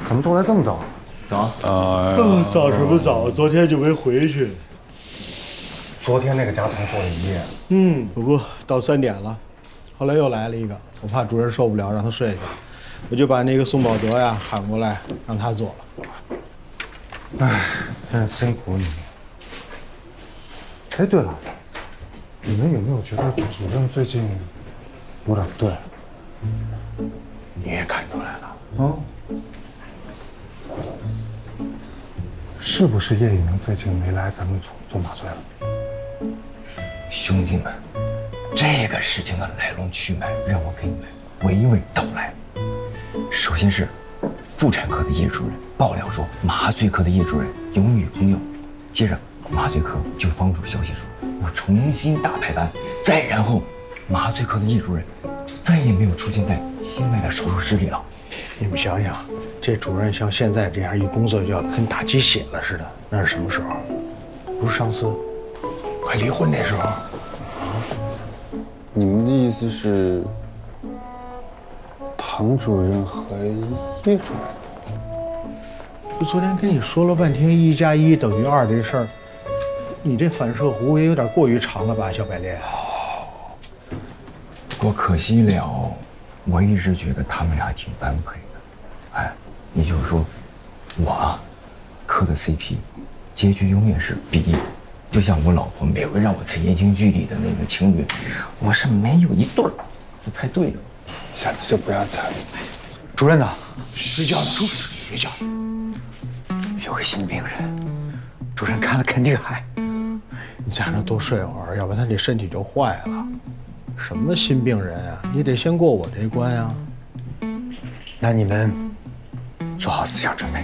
怎么都来这么早？早。早什么早？昨天就没回去。昨天那个夹层坐了一夜。不过到3点了，后来又来了一个，我怕主任受不了，让他睡去，我就把那个宋宝德呀喊过来，让他做了。哎，真是辛苦你了。哎，对了，你们有没有觉得主任最近有点对？你也看出来了？是不是叶一鸣最近没来咱们组做麻醉了？兄弟们，这个事情的来龙去脉，让我给你们娓娓道来。首先是妇产科的叶主任爆料说，麻醉科的叶主任有女朋友，接着麻醉科就放出消息说要重新大排班，再然后麻醉科的叶主任再也没有出现在心外的手术室里了。你们想想，这主任像现在这样一工作就要跟打鸡血了似的，那是什么时候？不是上次快离婚那时候。你们的意思是，唐主任和叶主任？我昨天跟你说了半天1+1等于2这事儿，你这反射弧也有点过于长了吧，小白莲？不过可惜了，我一直觉得他们俩挺般配的。哎，也就是说，我啊，磕的 CP， 结局永远是 B。就像我老婆每回让我猜言情剧里的那个情侣，我是没有一对儿是猜对的。下次就不要猜了。主任呢？睡觉呢，睡觉。有个新病人，主任看了肯定嗨。你再让他多睡会儿，要不然他这身体就坏了。什么新病人啊？你得先过我这关啊。那你们做好思想准备。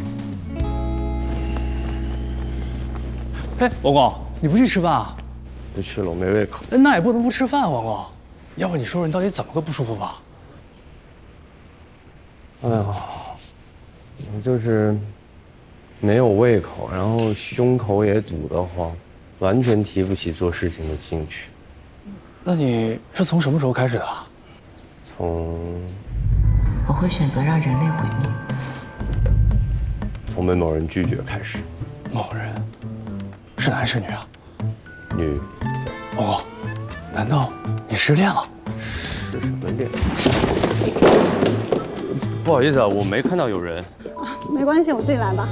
哎，王光，你不去吃饭啊？不去了，我没胃口。那也不能不吃饭，王光。要不你说说你到底怎么个不舒服吧？哎呀，我就是没有胃口，然后胸口也堵得慌，完全提不起做事情的兴趣。那你是从什么时候开始的？从我会选择让人类毁灭。从被某人拒绝开始。某人是男是女啊？女。哦，难道你失恋了？失什么恋？不好意思啊，我没看到有人。没关系，我自己来吧。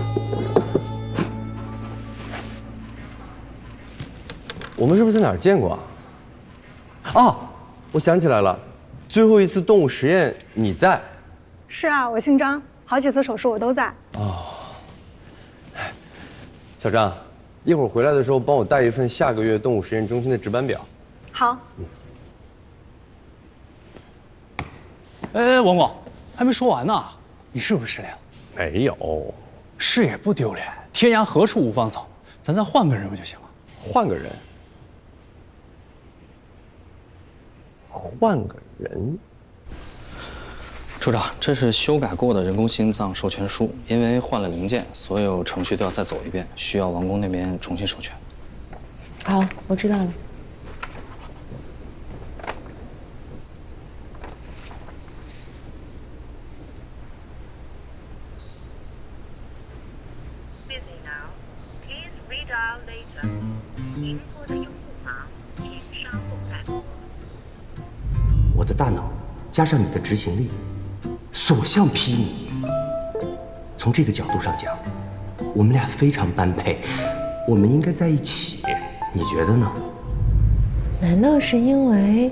我们是不是在哪儿见过啊？啊，我想起来了，最后一次动物实验你在。是啊，我姓张，好几次手术我都在。哦，小张，一会儿回来的时候帮我带一份下个月动物实验中心的值班表。好。哎，王广，还没说完呢，你是不是失恋了？没有，是也不丢脸，天涯何处无芳草，咱再换个人不就行了？换个人。换个人。处长，这是修改过的人工心脏授权书，因为换了零件，所有程序都要再走一遍，需要王工那边重新授权。好，我知道了。我的大脑加上你的执行力，所向披靡。从这个角度上讲，我们俩非常般配，我们应该在一起，你觉得呢？难道是因为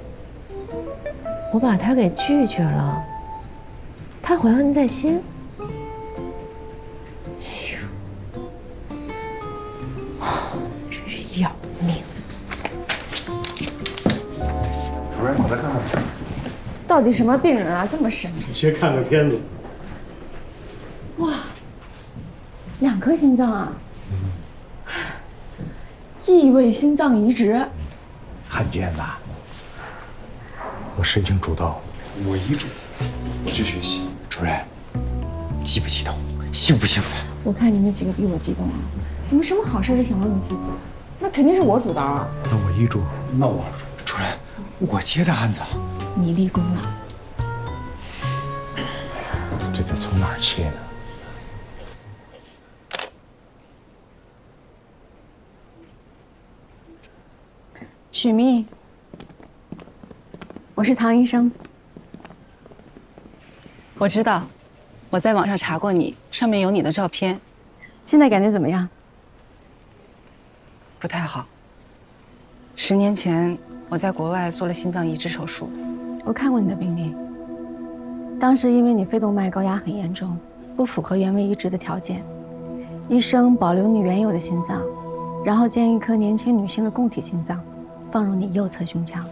我把他给拒绝了，还怀恨在心。咻，真是要命！主任，我再看看。到底什么病人啊，这么神？先看个片子。哇，2颗心脏啊！异位心脏移植，罕见呐！我申请主刀，我遗嘱，我去学习。主任，激不激动？兴不兴奋？我看你们几个比我激动啊！怎么什么好事都想到你自己？那肯定是我主刀啊！那我遗嘱，那我主任，我接的案子。你立功了。这得从哪儿切呢？许宓，我是唐医生。我知道，我在网上查过你，上面有你的照片。现在感觉怎么样？不太好。10年前我在国外做了心脏移植手术。我看过你的病历，当时因为你肺动脉高压很严重，不符合原位移植的条件，医生保留你原有的心脏，然后将一颗年轻女性的供体心脏放入你右侧胸腔，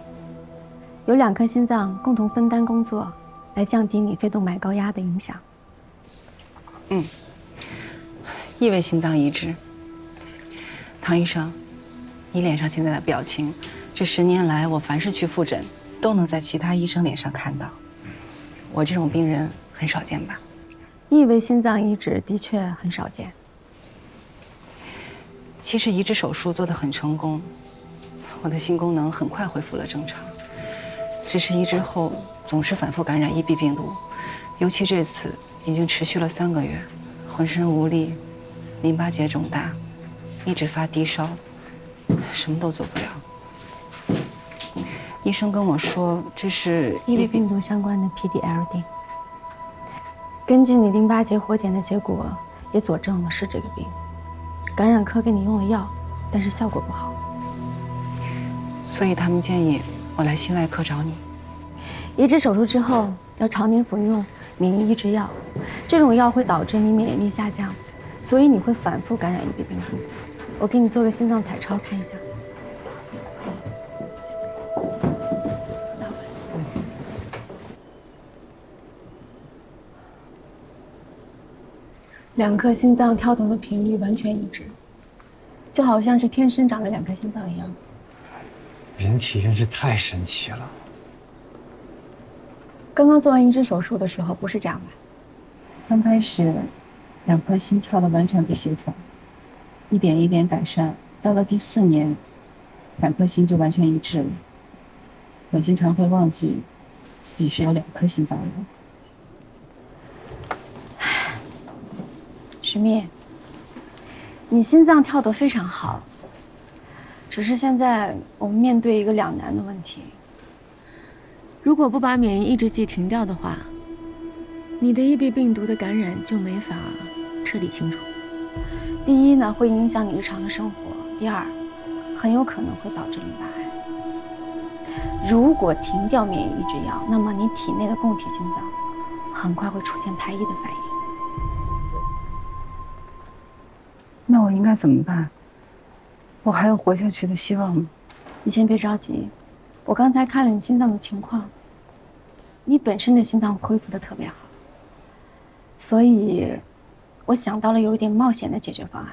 有2颗心脏共同分担工作，来降低你肺动脉高压的影响。异位心脏移植。唐医生，你脸上现在的表情，这10年来我凡是去复诊，都能在其他医生脸上看到。我这种病人很少见吧？异位心脏移植的确很少见。其实移植手术做得很成功，我的心功能很快恢复了正常。只是移植后总是反复感染EB病毒，尤其这次已经持续了3个月，浑身无力，淋巴结肿大，一直发低烧，什么都做不了。医生跟我说这是EB病毒相关的 PDLD。根据你淋巴结活检的结果，也佐证了是这个病。感染科给你用了药，但是效果不好。所以他们建议我来心外科找你。移植手术之后要常年服用免疫抑制药，这种药会导致你免疫力下降，所以你会反复感染EB病毒。我给你做个心脏彩超看一下。2颗心脏跳动的频率完全一致，就好像是天生长了2颗心脏一样。人体真是太神奇了。刚刚做完移植手术的时候不是这样吧？刚开始2颗心跳的完全不协调，一点一点改善，到了第4年，2颗心就完全一致了。我经常会忘记自己是有2颗心脏的。许宓，你心脏跳得非常好，只是现在我们面对一个两难的问题。如果不把免疫抑制剂停掉的话，你的EB病毒的感染就没法彻底清除。第一呢，会影响你日常的生活；第二，很有可能会导致淋巴癌。如果停掉免疫抑制药，那么你体内的供体心脏很快会出现排异的反应。那我应该怎么办？我还有活下去的希望吗？你先别着急，我刚才看了你心脏的情况，你本身的心脏恢复得特别好，所以我想到了有一点冒险的解决方案。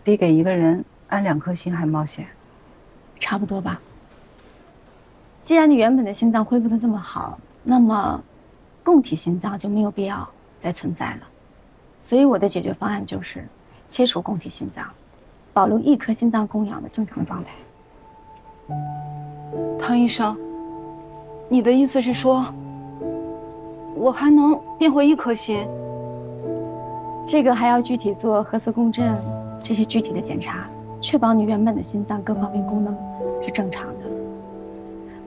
比给一个人安2颗心还冒险？差不多吧。既然你原本的心脏恢复得这么好，那么供体心脏就没有必要再存在了。所以我的解决方案就是切除供体心脏，保留1颗心脏供氧的正常状态。汤医生，你的意思是说，我还能变回1颗心？这个还要具体做核磁共振这些具体的检查，确保你原本的心脏各方面功能是正常的。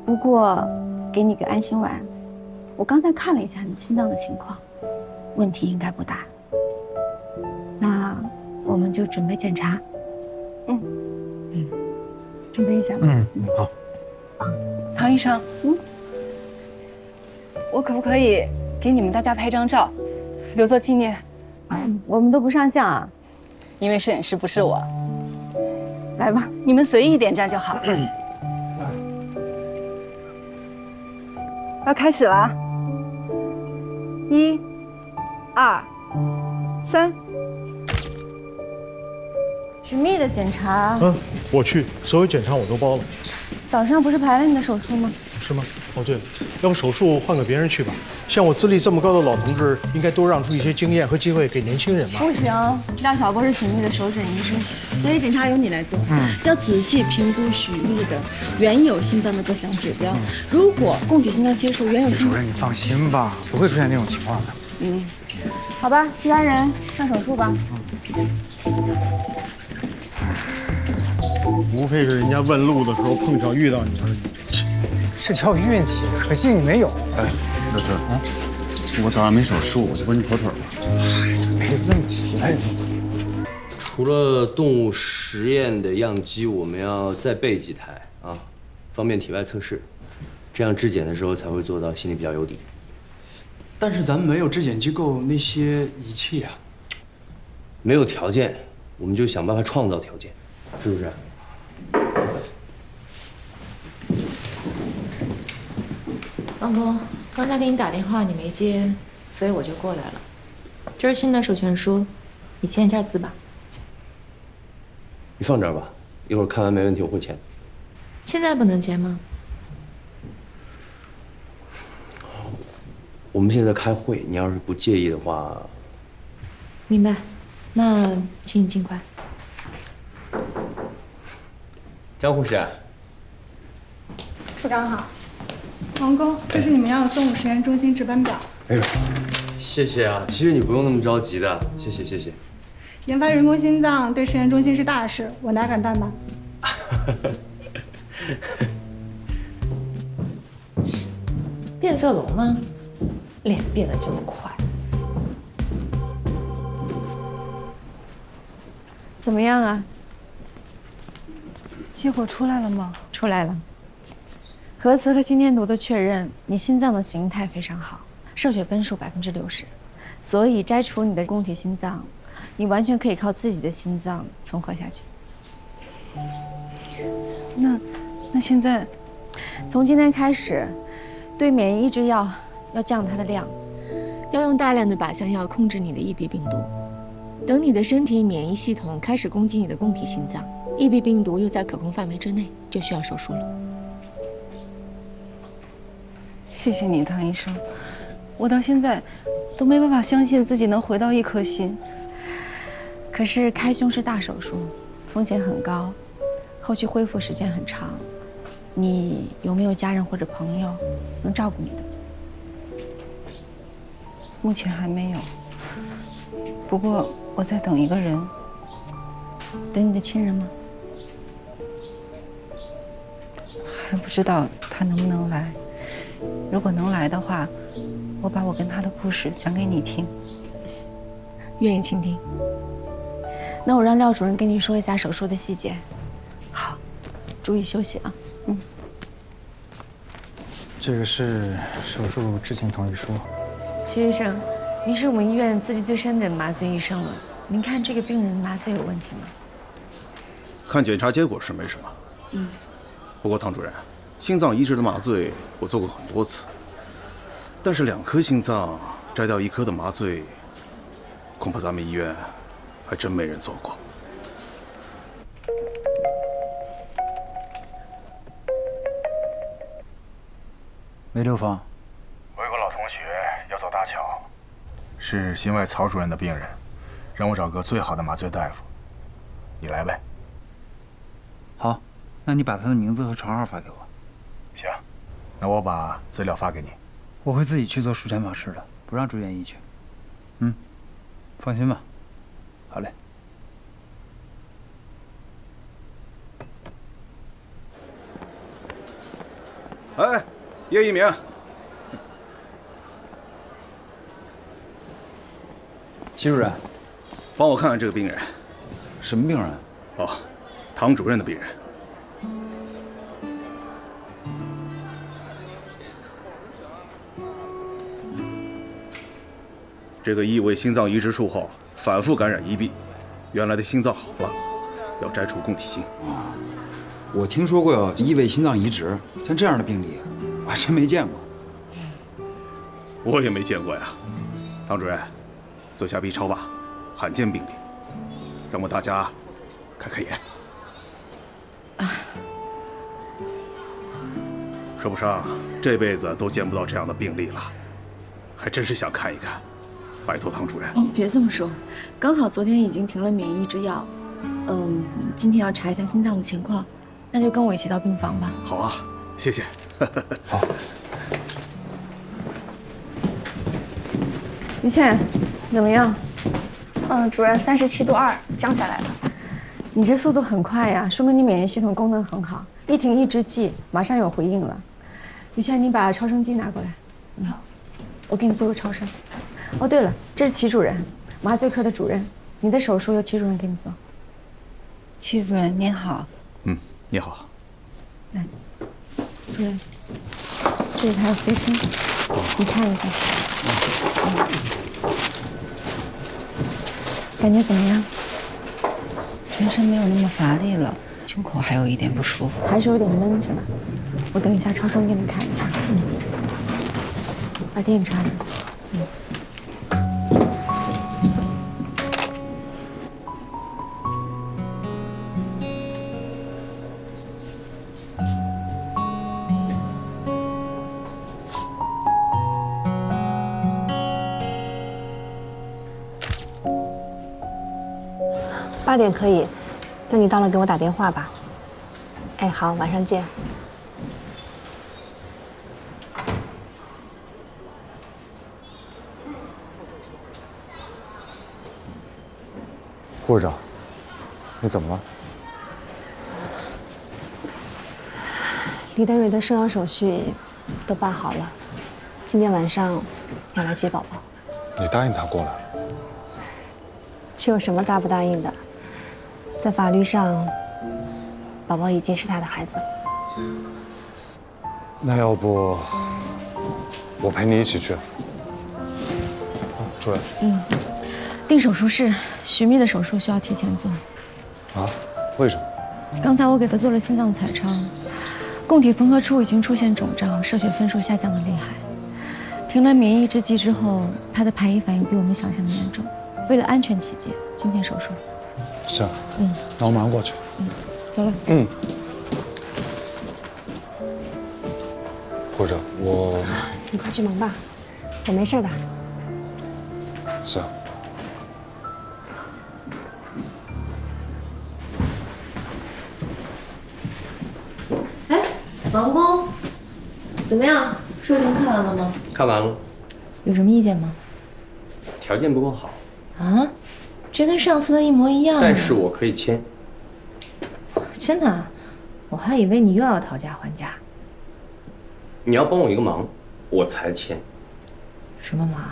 不过，给你个安心丸，我刚才看了一下你心脏的情况，问题应该不大。那我们就准备检查。准备一下吧。好。唐医生，我可不可以给你们大家拍张照，留作纪念。我们都不上相啊，因为摄影师不是我。来吧，你们随意点赞就好。要开始了啊！1、2、3。许宓的检查，我去，所有检查我都包了。早上不是排了你的手术吗？是吗？哦，对了，要不手术换个别人去吧？像我资历这么高的老同志，应该多让出一些经验和机会给年轻人吧？不行，廖晓波是许宓的首诊医生，所以检查由你来做。要仔细评估许宓的原有心脏的各项指标。如果供体心脏切除原有心，主任你放心吧，不会出现那种情况的。好吧，其他人上手术吧。无非是人家问路的时候碰巧遇到你而已。是叫运气，可惜你没有。哎，老郑啊，我早上没手术，我就帮你跑腿吧。别这么提了。除了动物实验的样机，我们要再备几台啊，方便体外测试，这样质检的时候才会做到心里比较有底。但是咱们没有质检机构那些仪器啊，没有条件，我们就想办法创造条件，是不是？王工，刚才给你打电话你没接，所以我就过来了。这是新的授权书，你签一下字吧。你放这儿吧，一会儿看完没问题我会签。现在不能签吗？我们现在开会，你要是不介意的话。明白，那请你尽快。张护士，处长好，王工，这是你们要的动物实验中心值班表。哎呦，谢谢啊！其实你不用那么着急的，谢谢谢谢。研发人工心脏对实验中心是大事，我哪敢怠慢？变色龙吗？脸变得这么快？怎么样啊？结果出来了吗？出来了。核磁和心电图都确认你心脏的形态非常好，射血分数60%，所以摘除你的供体心脏，你完全可以靠自己的心脏存活下去。那现在，从今天开始，对免疫抑制药要降它的量，要用大量的靶向药控制你的EB病毒。等你的身体免疫系统开始攻击你的供体心脏，EB病毒又在可控范围之内，就需要手术了。谢谢你，唐医生。我到现在都没办法相信自己能回到一颗心。可是开胸是大手术，风险很高，后续恢复时间很长。你有没有家人或者朋友能照顾你的？目前还没有。不过我在等一个人。等你的亲人吗？还不知道他能不能来。如果能来的话，我把我跟他的故事讲给你听。愿意倾听。那我让廖主任跟你说一下手术的细节。好，注意休息啊。这个是手术知情同意书。徐医生，您是我们医院资历最深的麻醉医生了，您看这个病人麻醉有问题吗？看检查结果是没什么。不过唐主任，心脏移植的麻醉我做过很多次，但是2颗心脏摘掉1颗的麻醉，恐怕咱们医院还真没人做过。梅六芳，我有个老同学要走搭桥，是心外曹主任的病人，让我找个最好的麻醉大夫。你来呗。好，那你把他的名字和床号发给我。行，那我把资料发给你。我会自己去做术前访视的，不让住院医去。放心吧。好嘞。哎，叶一鸣，齐主任，帮我看看这个病人。什么病人？哦，唐主任的病人。这个异位心脏移植术后反复感染EB，原来的心脏好了，要摘除供体心。我听说过有异位心脏移植，像这样的病例，我还真没见过。我也没见过呀。唐主任，做下 B 超吧，罕见病例，让我们大家开开眼。说不上这辈子都见不到这样的病例了，还真是想看一看。拜托唐主任。别这么说，刚好昨天已经停了免疫抑制药，今天要查一下心脏的情况，那就跟我一起到病房吧。好啊，谢谢。好。于倩，怎么样？主任37度2，降下来了。你这速度很快呀，说明你免疫系统功能很好，一停抑制剂马上有回应了。于倩，你把超声机拿过来。好，我给你做个超声。哦，对了，这是齐主任，麻醉科的主任，你的手术由齐主任给你做。齐主任您好。你好。来，主任，这是他的 CT，你看一下。感觉怎么样？全身没有那么乏力了，胸口还有一点不舒服，还是有点闷，是吧？我等一下超声给你看一下。把电插上。8点可以，那你到了给我打电话吧。哎，好，晚上见。护士长，你怎么了？李德蕊的生养手续都办好了，今天晚上要来接宝宝。你答应他过来。这有什么答不答应的？在法律上，宝宝已经是他的孩子了。那要不我陪你一起去？主任。定手术室，徐密的手术需要提前做。啊？为什么？刚才我给他做了心脏彩超，供体缝合处已经出现肿胀，射血分数下降的厉害。停了免疫抑制剂之后，他的排异反应比我们想象的严重。为了安全起见，今天手术。是啊。那我马上过去。走了。护士长，我……你快去忙吧，我没事的。是啊。王工，怎么样？授权看完了吗？看完了。有什么意见吗？条件不够好。啊？这跟上次的一模一样。但是我可以签。真的？我还以为你又要讨价还价。你要帮我一个忙，我才签。什么忙？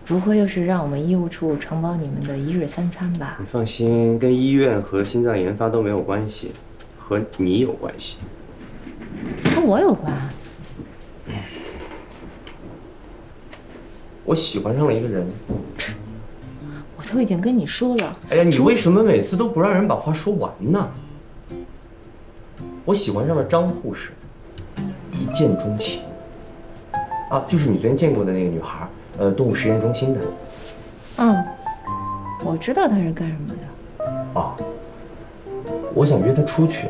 不会又是让我们医务处承包你们的1日3餐吧？你放心，跟医院和心脏研发都没有关系，和你有关系。跟我有关？我喜欢上了一个人。我都已经跟你说了。哎呀，你为什么每次都不让人把话说完呢？我喜欢上了张护士，一见钟情。啊，就是你昨天见过的那个女孩，动物实验中心的。我知道她是干什么的。啊，我想约她出去，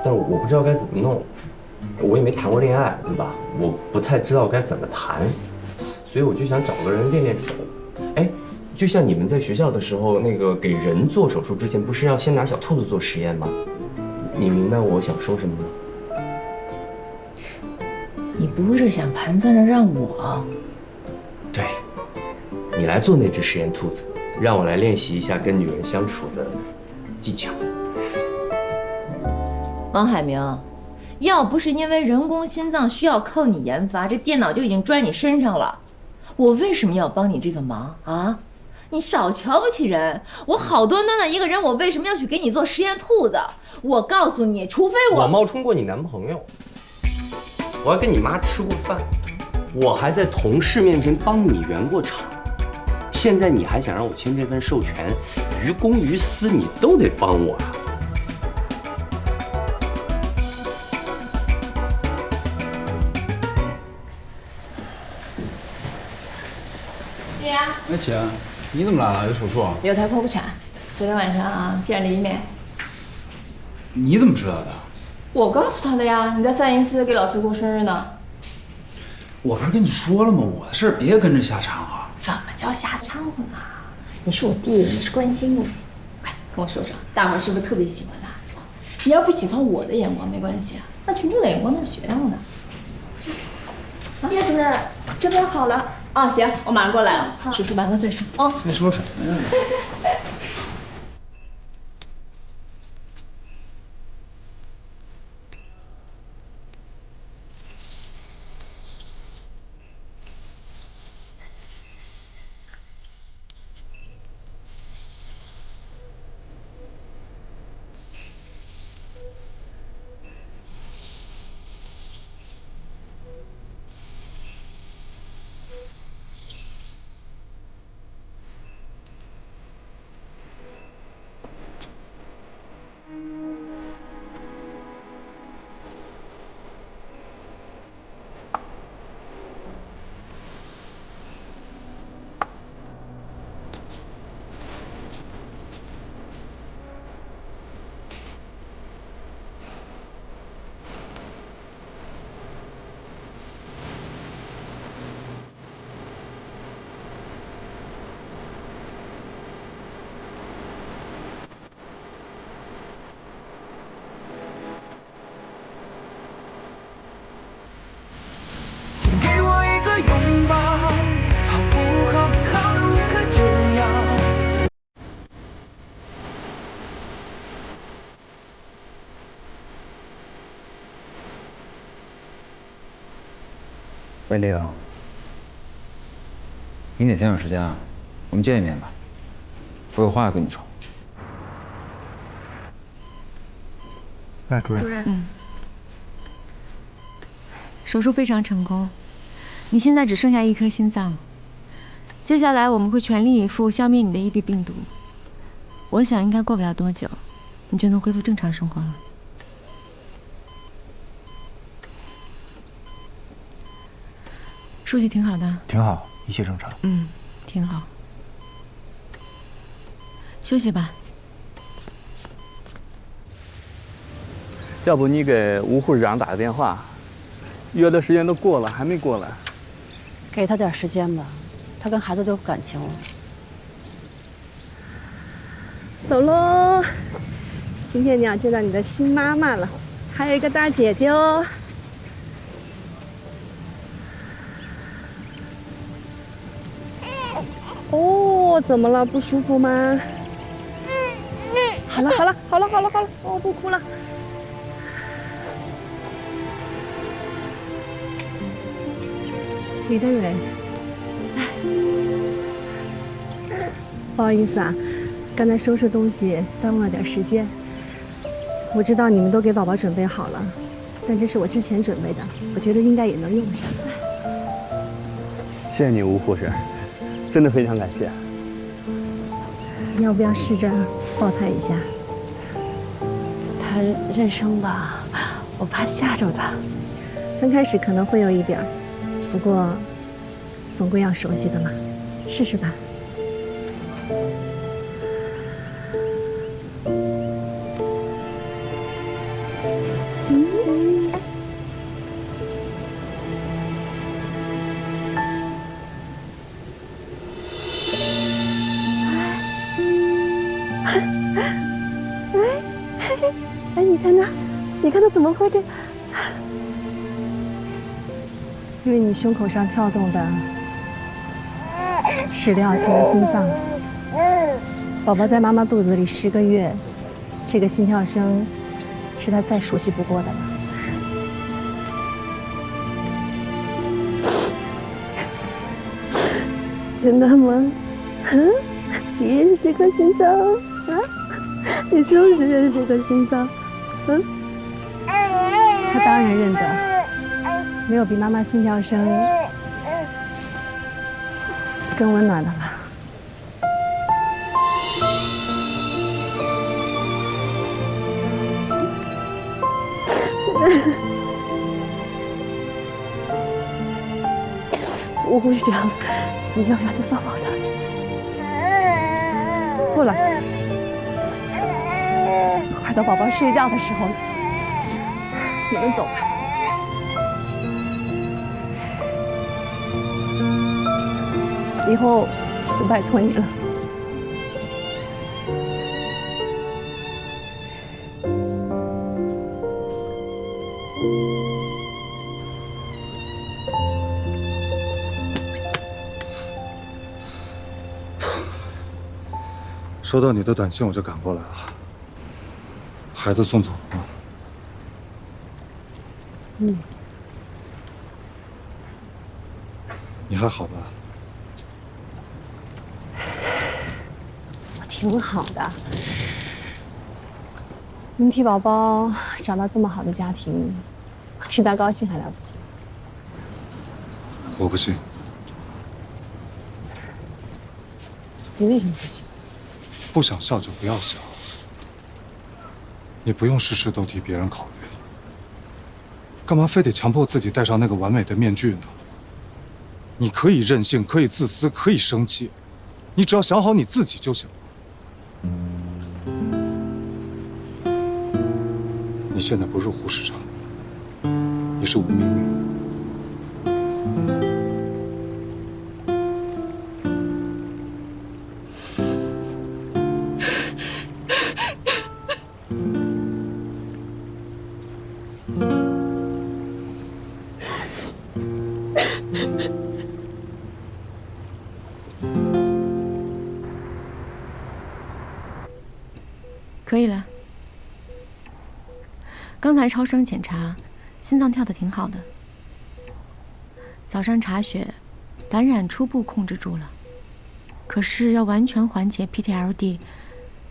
但我不知道该怎么弄。我也没谈过恋爱，对吧？我不太知道该怎么谈，所以我就想找个人练练手。哎，就像你们在学校的时候，那个给人做手术之前，不是要先拿小兔子做实验吗？你明白我想说什么吗？你不会是想盘算着让我？对，你来做那只实验兔子，让我来练习一下跟女人相处的技巧。王海明，要不是因为人工心脏需要靠你研发，这电脑就已经拽你身上了。我为什么要帮你这个忙啊？你少瞧不起人！我好端端的一个人，我为什么要去给你做实验兔子？我告诉你，除非我冒充过你男朋友，我还跟你妈吃过饭，我还在同事面前帮你圆过场。现现在你还想让我签这份授权，于公于私你都得帮我啊。对呀。哎姐，你怎么来了？有手术啊？有胎剖腹产，昨天晚上啊见了一面。你怎么知道的？我告诉他的呀。你在314给老崔过生日呢。我不是跟你说了吗？我的事儿别跟着瞎掺和。怎么叫瞎掺和呢？你是我弟，你是关心你。快跟我说说，大伙儿是不是特别喜欢他？你要不喜欢我的眼光没关系啊，那群众的眼光那是学到的。叶主任，这边好了啊，行，我马上过来了。手术完了再说啊。再说什么呀？魏玲，你哪天有时间啊？我们见一面吧，我有话要跟你说。来，主任。手术非常成功，你现在只剩下一颗心脏，接下来我们会全力以赴消灭你的EB病毒。我想应该过不了多久，你就能恢复正常生活了。数据挺好的，挺好，一切正常。挺好。休息吧。要不你给吴护士长打个电话，约的时间都过了，还没过来。给他点时间吧，他跟孩子都有感情了。走喽！今天你要见到你的新妈妈了，还有一个大姐姐哦。哦，怎么了？不舒服吗？好了，好了，好了，好了，好了，哦，不哭了。李登蕊，不好意思啊，刚才收拾东西耽误了点时间。我知道你们都给宝宝准备好了，但这是我之前准备的，我觉得应该也能用上。谢谢你，吴护士，真的非常感谢。要不要试着抱他一下？他认生吧，我怕吓着他。刚开始可能会有一点儿，不过总归要熟悉的嘛，试试吧。哎，你看他，你看他怎么会这？因为你胸口上跳动的是刘晓庆的心脏。宝宝在妈妈肚子里10个月，这个心跳声是他再熟悉不过的了。真的吗？你认识这颗心脏啊？你是不是认识这颗心脏？他当然认得，没有比妈妈心跳声更温暖的了。吴护士长，你要不要再抱抱他？不了，快到宝宝睡觉的时候了，你们走吧。以后就拜托你了。收到你的短信，我就赶过来了。孩子送走了吗？嗯。你还好吧？我挺好的。能替宝宝找到这么好的家庭，替他高兴还来不及。我不信。你为什么不信？不想笑就不要笑。你不用事事都替别人考虑，干嘛非得强迫自己戴上那个完美的面具呢？你可以任性，可以自私，可以生气，你只要想好你自己就行了。你现在不是护士长，你是吴明明。可以了。刚才超声检查，心脏跳得挺好的。早上查血，感染初步控制住了，可是要完全缓解 PTLD，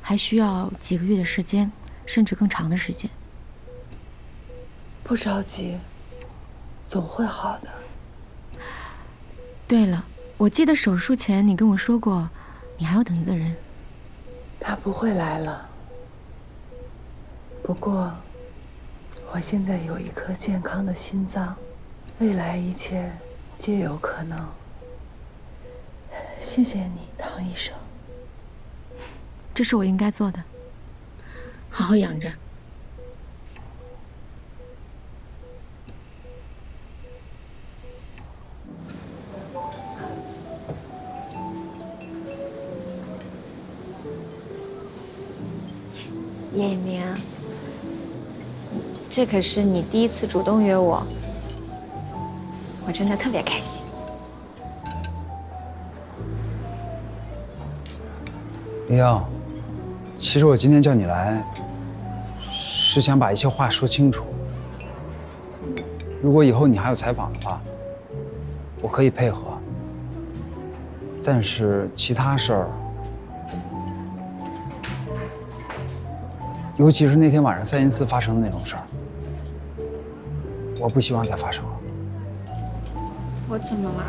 还需要几个月的时间，甚至更长的时间。不着急，总会好的。对了，我记得手术前你跟我说过，你还要等一个人。他不会来了。不过，我现在有一颗健康的心脏，未来一切皆有可能。谢谢你，唐医生。这是我应该做的，好好养着。叶一鸣，这可是你第一次主动约我，我真的特别开心。李阳，其实我今天叫你来，是想把一些话说清楚。如果以后你还有采访的话，我可以配合。但是其他事儿，尤其是那天晚上314发生的那种事儿，我不希望再发生了。我怎么了？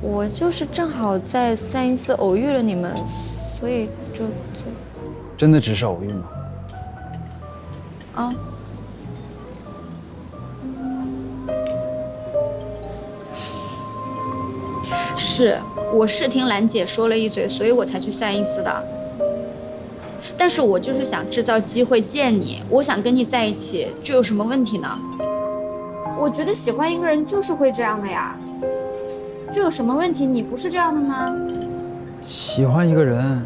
我就是正好在314偶遇了你们，所以就真的只是偶遇吗？啊。是，我是听兰姐说了一嘴，所以我才去314的。但是我就是想制造机会见你，我想跟你在一起，这有什么问题呢？我觉得喜欢一个人就是会这样的呀，这有什么问题？你不是这样的吗？喜欢一个人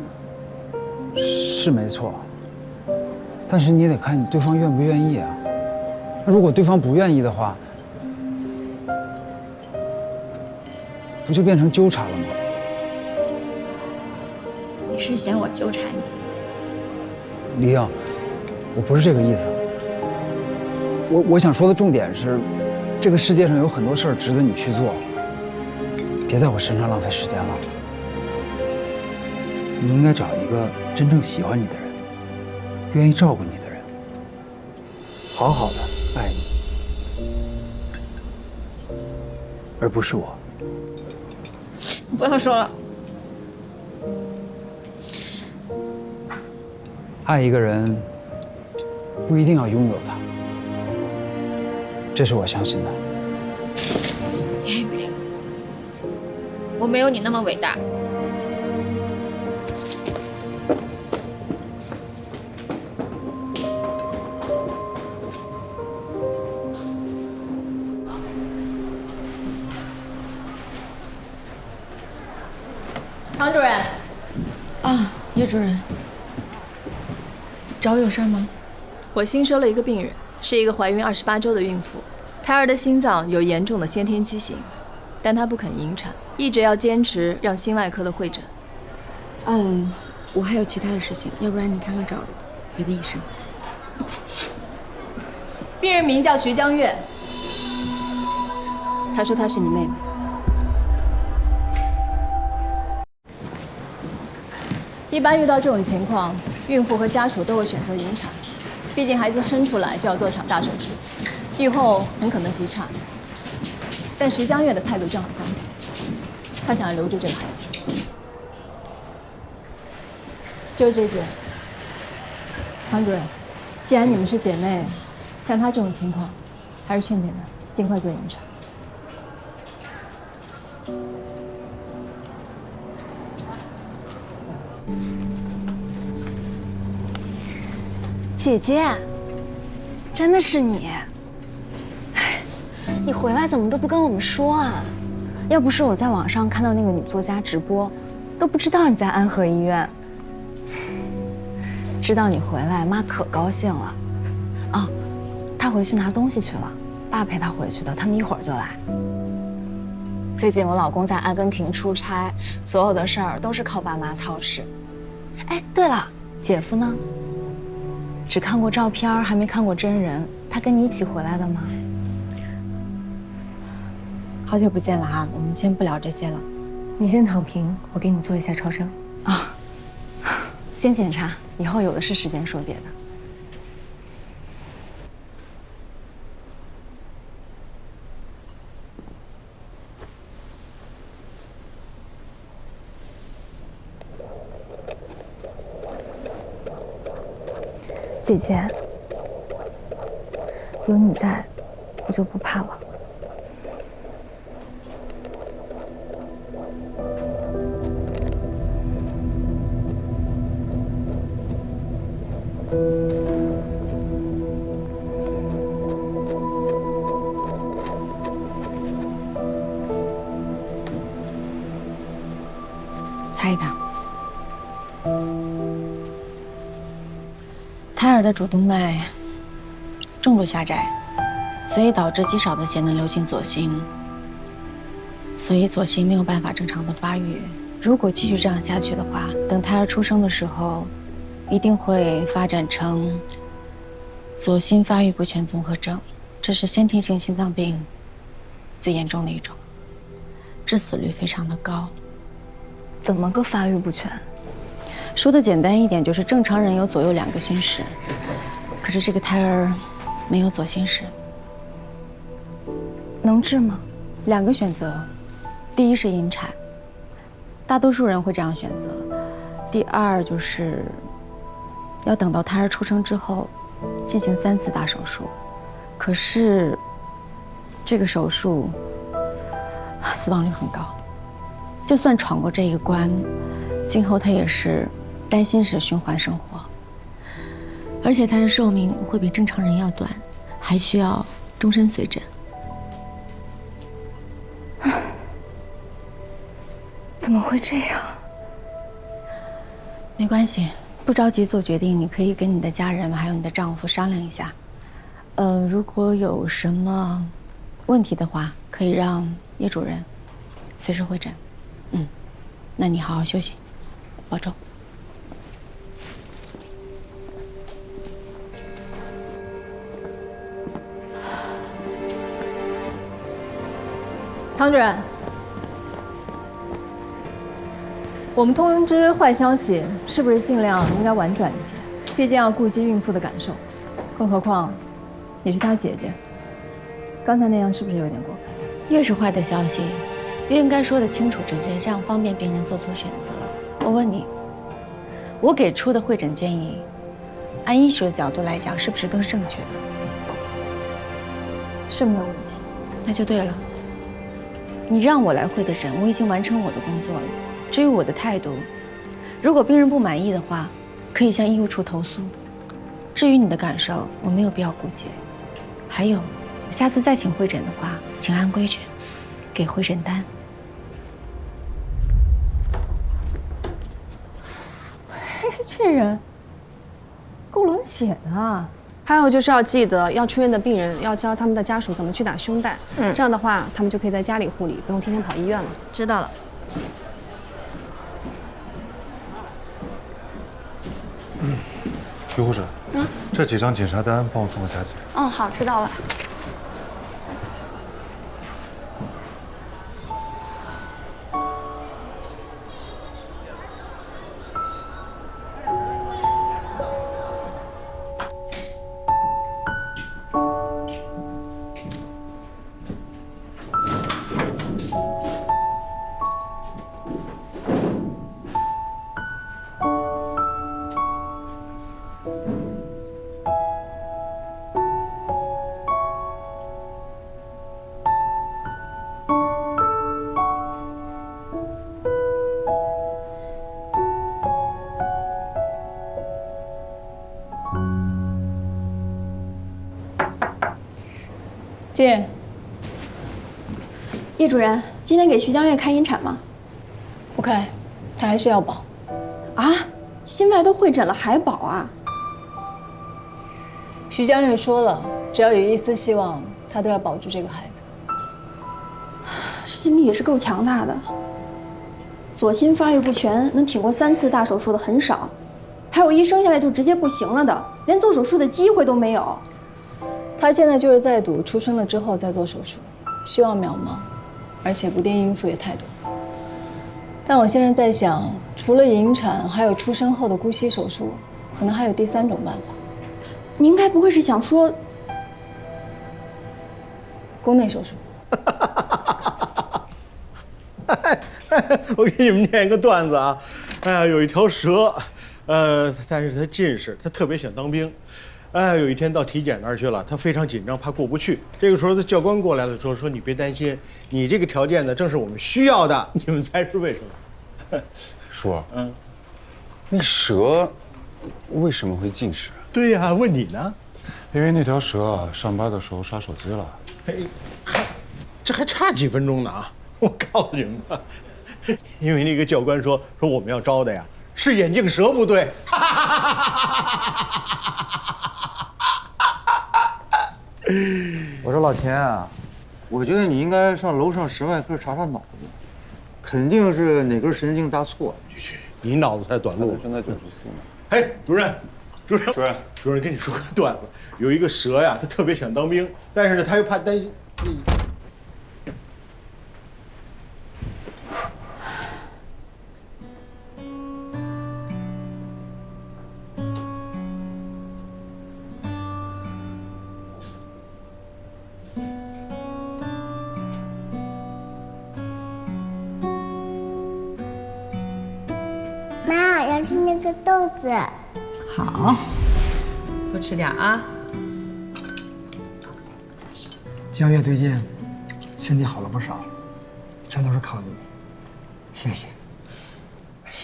是没错，但是你得看你对方愿不愿意啊。那如果对方不愿意的话，不就变成纠缠了吗？你是嫌我纠缠你？李颖，我不是这个意思。我想说的重点是，这个世界上有很多事儿值得你去做，别在我身上浪费时间了。你应该找一个真正喜欢你的人，愿意照顾你的人，好好的爱你，而不是我。不要说了。爱一个人不一定要拥有他，这是我相信的。你没有，我没有你那么伟大。唐主任。啊，叶主任，找我有事吗？我新收了一个病人，是一个怀孕28周的孕妇，胎儿的心脏有严重的先天畸形，但她不肯引产，一直要坚持让心外科的会诊。我还有其他的事情，要不然你看看找别的医生。病人名叫徐江月，他说她是你妹妹。一般遇到这种情况，孕妇和家属都会选择引产，毕竟孩子生出来就要做场大手术，愈后很可能急产。但徐江月的态度正好相反，她想要留住这个孩子。就是这件，唐主任，既然你们是姐妹，像她这种情况，还是劝解她尽快做引产。姐姐，真的是你？你回来怎么都不跟我们说啊？要不是我在网上看到那个女作家直播，都不知道你在安和医院。知道你回来，妈可高兴了。啊，她回去拿东西去了，爸陪她回去的，他们一会儿就来。最近我老公在阿根廷出差，所有的事儿都是靠爸妈操持。哎，对了，姐夫呢？只看过照片，还没看过真人。他跟你一起回来的吗？好久不见了哈，我们先不聊这些了。你先躺平，我给你做一下超声。啊，先检查，以后有的是时间说别的。姐姐，有你在，我就不怕了。擦一点。胎儿的主动脉重度狭窄，所以导致极少的血能流进左心，所以左心没有办法正常的发育。如果继续这样下去的话，等胎儿出生的时候，一定会发展成左心发育不全综合症，这是先天性心脏病最严重的一种，致死率非常的高。怎么个发育不全？说的简单一点，就是正常人有左右2个心室，可是这个胎儿没有左心室。能治吗？2个选择，第一是引产，大多数人会这样选择。第二就是要等到胎儿出生之后进行3次大手术，可是这个手术死亡率很高，就算闯过这一关，今后他也是担心是循环生活，而且他的寿命会比正常人要短，还需要终身随诊。怎么会这样？没关系，不着急做决定，你可以跟你的家人还有你的丈夫商量一下。如果有什么问题的话，可以让叶主任随时会诊。那你好好休息，保重。唐主任，我们通知坏消息，是不是尽量应该婉转一些？毕竟要顾及孕妇的感受，更何况你是她姐姐。刚才那样是不是有点过分？越是坏的消息，越应该说得清楚直接，这样方便病人做出选择。我问你，我给出的会诊建议，按医学的角度来讲，是不是都是正确的？是没有问题。那就对了。你让我来会的诊，我已经完成我的工作了。至于我的态度，如果病人不满意的话，可以向医务处投诉。至于你的感受，我没有必要顾及。还有，下次再请会诊的话，请按规矩给会诊单。这人够冷血的。还有就是要记得，要出院的病人要教他们的家属怎么去打胸带，这样的话他们就可以在家里护理，不用天天跑医院了。知道了。于护士，这几张检查单帮我送到家去。哦，好，知道了。进。叶主任，今天给徐江月开引产吗？不开，他还是要保。啊？心外都会诊了还保啊？徐江月说了，只要有一丝希望，他都要保住这个孩子。心理也是够强大的。左心发育不全，能挺过3次大手术的很少，还有一生下来就直接不行了的，连做手术的机会都没有。他现在就是在赌出生了之后再做手术，希望渺茫，而且不定因素也太多。但我现在在想，除了引产，还有出生后的姑息手术，可能还有第3种办法。你应该不会是想说宫内手术？我给你们念一个段子啊，哎呀，有一条蛇，但是它近视，它特别想当兵。哎，有一天到体检那儿去了，他非常紧张，怕过不去。这个时候，他教官过来了，说你别担心，你这个条件呢，正是我们需要的。你们猜是为什么？叔，那蛇为什么会近视？对呀，问你呢？因为那条蛇啊，上班的时候刷手机了。哎，这还差几分钟呢啊！我告诉你们吧，因为那个教官说我们要招的呀是眼镜蛇部队。我说老钱啊，我觉得你应该上楼上神外科查查脑子，肯定是哪根神经搭错了。你脑子才短路。现在94呢。哎，主任，跟你说个段子，有一个蛇呀，他特别想当兵，但是呢，他又怕担心。妈，要吃那个豆子。好，多吃点啊。江月最近身体好了不少，全都是靠你，谢谢。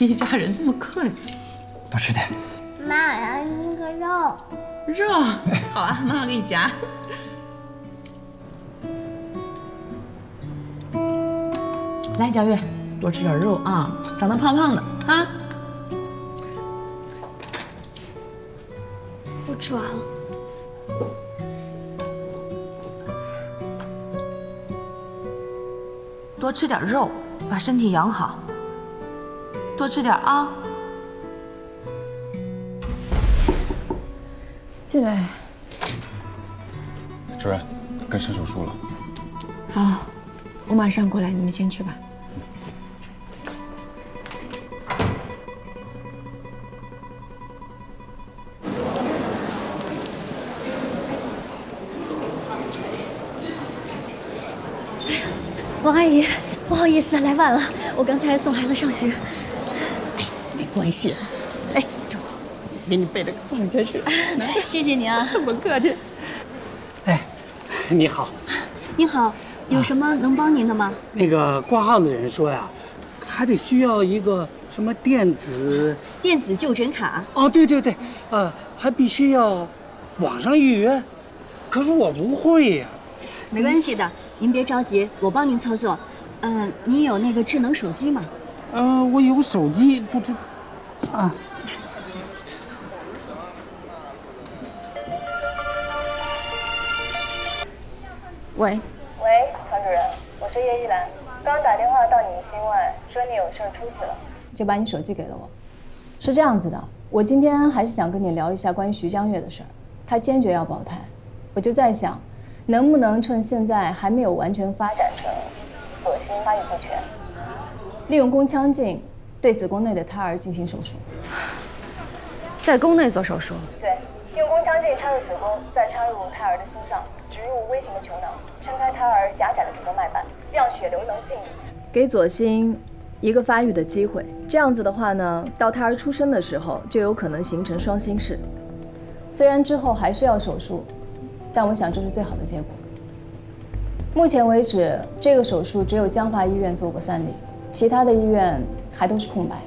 一家人这么客气。多吃点。妈，要吃那个肉。肉，好啊，妈妈给你夹。来，江月，多吃点肉啊，长得胖胖的啊。我吃完了。多吃点肉，把身体养好。多吃点啊。进来。主任，该上手术了。好，我马上过来，你们先去吧。王阿姨，不好意思，来晚了，我刚才送孩子上学。哎，没关系。哎，走，给你备了个饭，这是。谢谢你啊，不客气。哎，你好，您好，有什么能帮您的吗？那个挂号的人说呀，还得需要一个什么电子就诊卡。哦，对对对，还必须要网上预约，可是我不会呀。没关系的，您别着急，我帮您操作。你有那个智能手机吗？我有手机，不知啊。喂，唐主任，我是叶一兰，刚打电话到你们心外，说你有事出去了，就把你手机给了我。是这样子的，我今天还是想跟你聊一下关于徐江月的事儿，他坚决要保胎，我就在想，能不能趁现在还没有完全发展成左心发育不全，利用宫腔镜对子宫内的胎儿进行手术。在宫内做手术？对，用宫腔镜插入子宫，再插入胎儿的心脏，植入微型的球囊，撑开胎儿狭窄的子宫脉瓣，让血流能进入，给左心一个发育的机会。这样子的话呢，到胎儿出生的时候就有可能形成双心室。虽然之后还是要手术，但我想这是最好的结果。目前为止，这个手术只有江华医院做过3例，其他的医院还都是空白。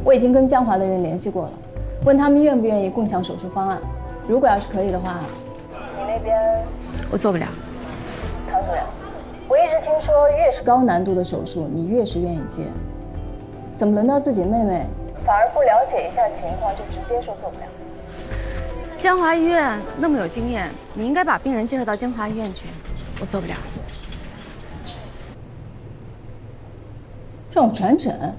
我已经跟江华的人联系过了，问他们愿不愿意共享手术方案。如果要是可以的话，你那边我做不了。唐主任，我一直听说越是高难度的手术，你越是愿意接。怎么轮到自己妹妹，反而不了解一下情况就直接说做不了？江华医院那么有经验，你应该把病人介绍到江华医院去。我做不了。让我转诊？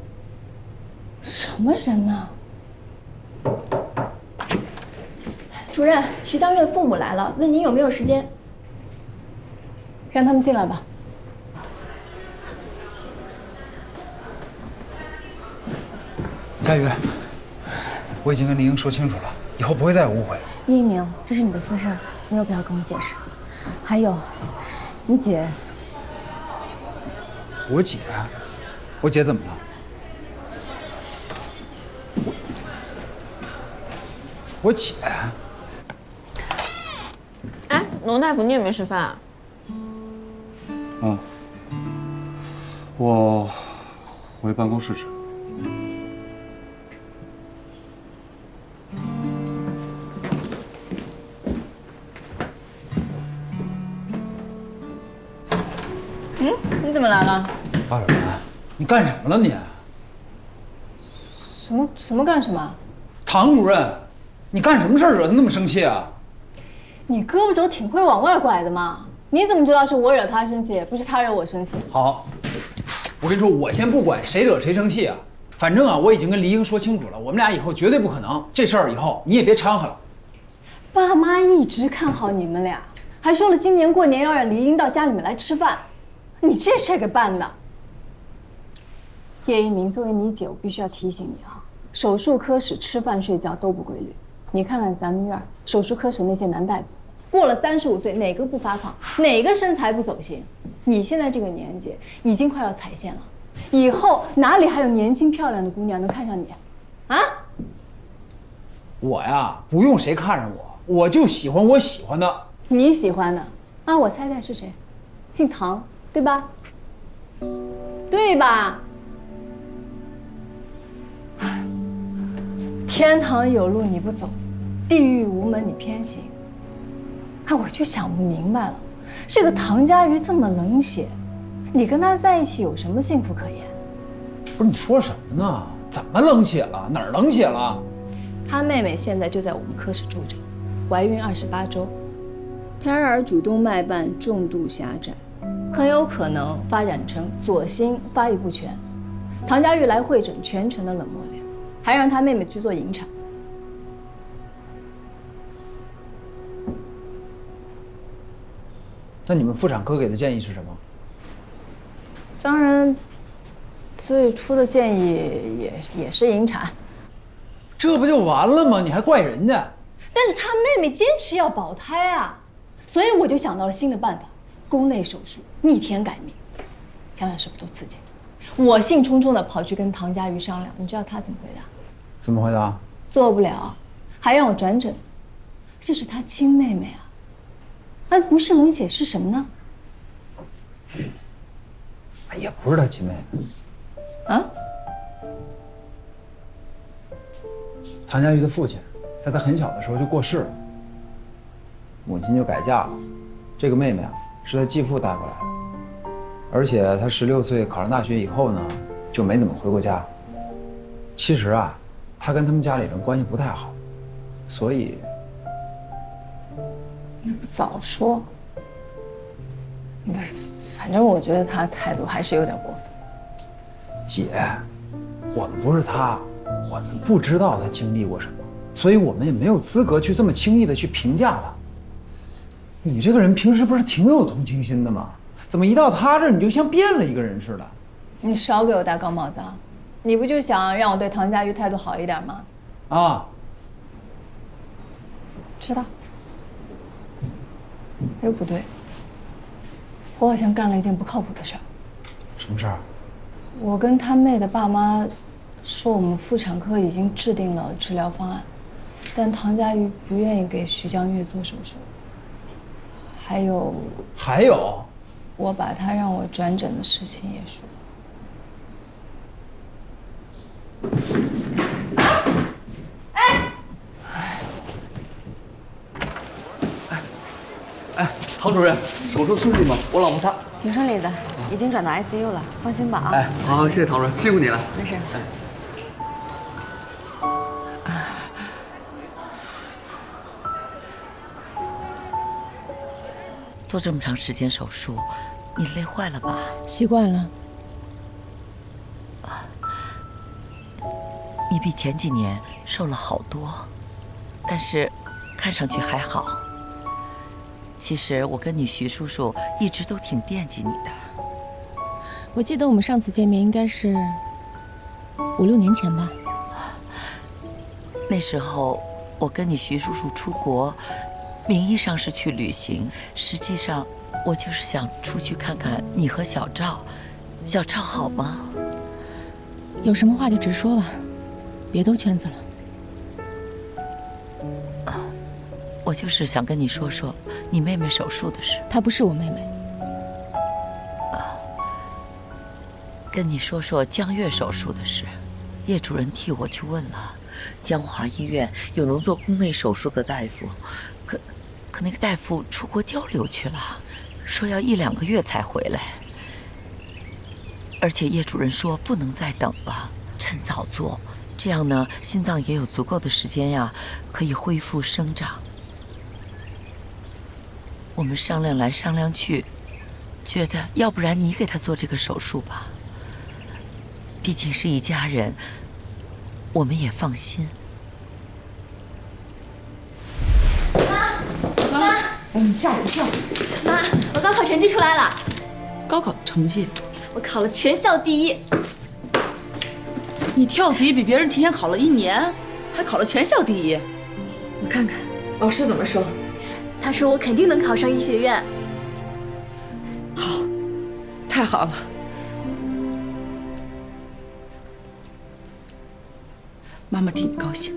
什么人呢？主任，徐江月的父母来了，问您有没有时间。让他们进来吧。佳瑜，我已经跟林英说清楚了，以后不会再有误会了。叶一鸣，这是你的私事，没有必要跟我解释。还有，你姐，我姐，我姐怎么了？我姐，哎，龙大夫，你也没吃饭啊？我回办公室吃。你怎么来了？巴主任，你干什么了你？什么干什么？唐主任，你干什么事儿惹他那么生气啊？你胳膊肘挺会往外拐的嘛？你怎么知道是我惹他生气，不是他惹我生气？好，我跟你说，我先不管谁惹谁生气啊，反正啊，我已经跟黎英说清楚了，我们俩以后绝对不可能。这事儿以后你也别掺和了。爸妈一直看好你们俩，还说了今年过年要让黎英到家里面来吃饭。你这事儿给办的。叶一鸣，作为你姐，我必须要提醒你啊，手术科室吃饭睡觉都不规律。你看看咱们院手术科室那些男大夫，过了35岁，哪个不发胖，哪个身材不走形？你现在这个年纪已经快要踩线了，以后哪里还有年轻漂亮的姑娘能看上你？啊？我呀，不用谁看上我，我就喜欢我喜欢的。你喜欢的啊？我猜猜是谁？姓唐，对吧？对吧？天堂有路你不走，地狱无门你偏行。哎，我就想不明白了，这个唐佳瑜这么冷血，你跟他在一起有什么幸福可言？不是你说什么呢？怎么冷血了？哪儿冷血了？他妹妹现在就在我们科室住着，怀孕28周，胎儿主动脉瓣重度狭窄，很有可能发展成左心发育不全。唐佳玉来会诊，全程的冷漠脸，还让他妹妹去做引产。那你们妇产科给的建议是什么？当然，最初的建议也是引产。这不就完了吗？你还怪人家？但是他妹妹坚持要保胎啊，所以我就想到了新的办法，宫内手术逆天改命。想想是不是多刺激？我兴冲冲的跑去跟唐佳瑜商量，你知道他怎么回答？怎么回答？做不了，还让我转诊。这是他亲妹妹啊。那不是冷血是什么呢？也不是他亲妹妹。啊？唐佳玉的父亲，在他很小的时候就过世了，母亲就改嫁了。这个妹妹啊，是他继父带过来的，而且他16岁考上大学以后呢，就没怎么回过家。其实啊，他跟他们家里人关系不太好，所以你不早说。反正我觉得他态度还是有点过分。姐，我们不是他，我们不知道他经历过什么，所以我们也没有资格去这么轻易的去评价他。你这个人平时不是挺有同情心的吗？怎么一到他这儿你就像变了一个人似的？你少给我戴高帽子啊！你不就想让我对唐佳玉态度好一点吗？啊，知道。哎，不对，我好像干了一件不靠谱的事儿。什么事儿？我跟他妹的爸妈说，我们妇产科已经制定了治疗方案，但唐佳玉不愿意给徐江月做手术。还有，我把他让我转诊的事情也说了。哎，唐主任，手术顺利吗？我老婆她挺顺利的，已经转到 ICU 了，放心吧啊。哎，好，谢谢唐主任，辛苦你了。没事。做这么长时间手术，你累坏了吧？习惯了。你比前几年瘦了好多，但是看上去还好。其实我跟你徐叔叔一直都挺惦记你的。我记得我们上次见面应该是5、6年前吧。那时候我跟你徐叔叔出国，名义上是去旅行，实际上我就是想出去看看你和小赵。小赵好吗？有什么话就直说吧，别兜圈子了。我就是想跟你说说你妹妹手术的事。她不是我妹妹。跟你说说江月手术的事。叶主任替我去问了，江华医院有能做宫内手术的大夫，可那个大夫出国交流去了，说要1、2个月才回来。而且叶主任说不能再等了，趁早做，这样呢心脏也有足够的时间呀，可以恢复生长。我们商量来商量去，觉得要不然你给他做这个手术吧，毕竟是一家人，我们也放心。妈，吓我一跳！妈，我高考成绩出来了。高考成绩？我考了全校第1。你跳级比别人提前考了1年，还考了全校第1。我看看老师怎么说。他说我肯定能考上医学院。好，太好了。妈妈替你高兴。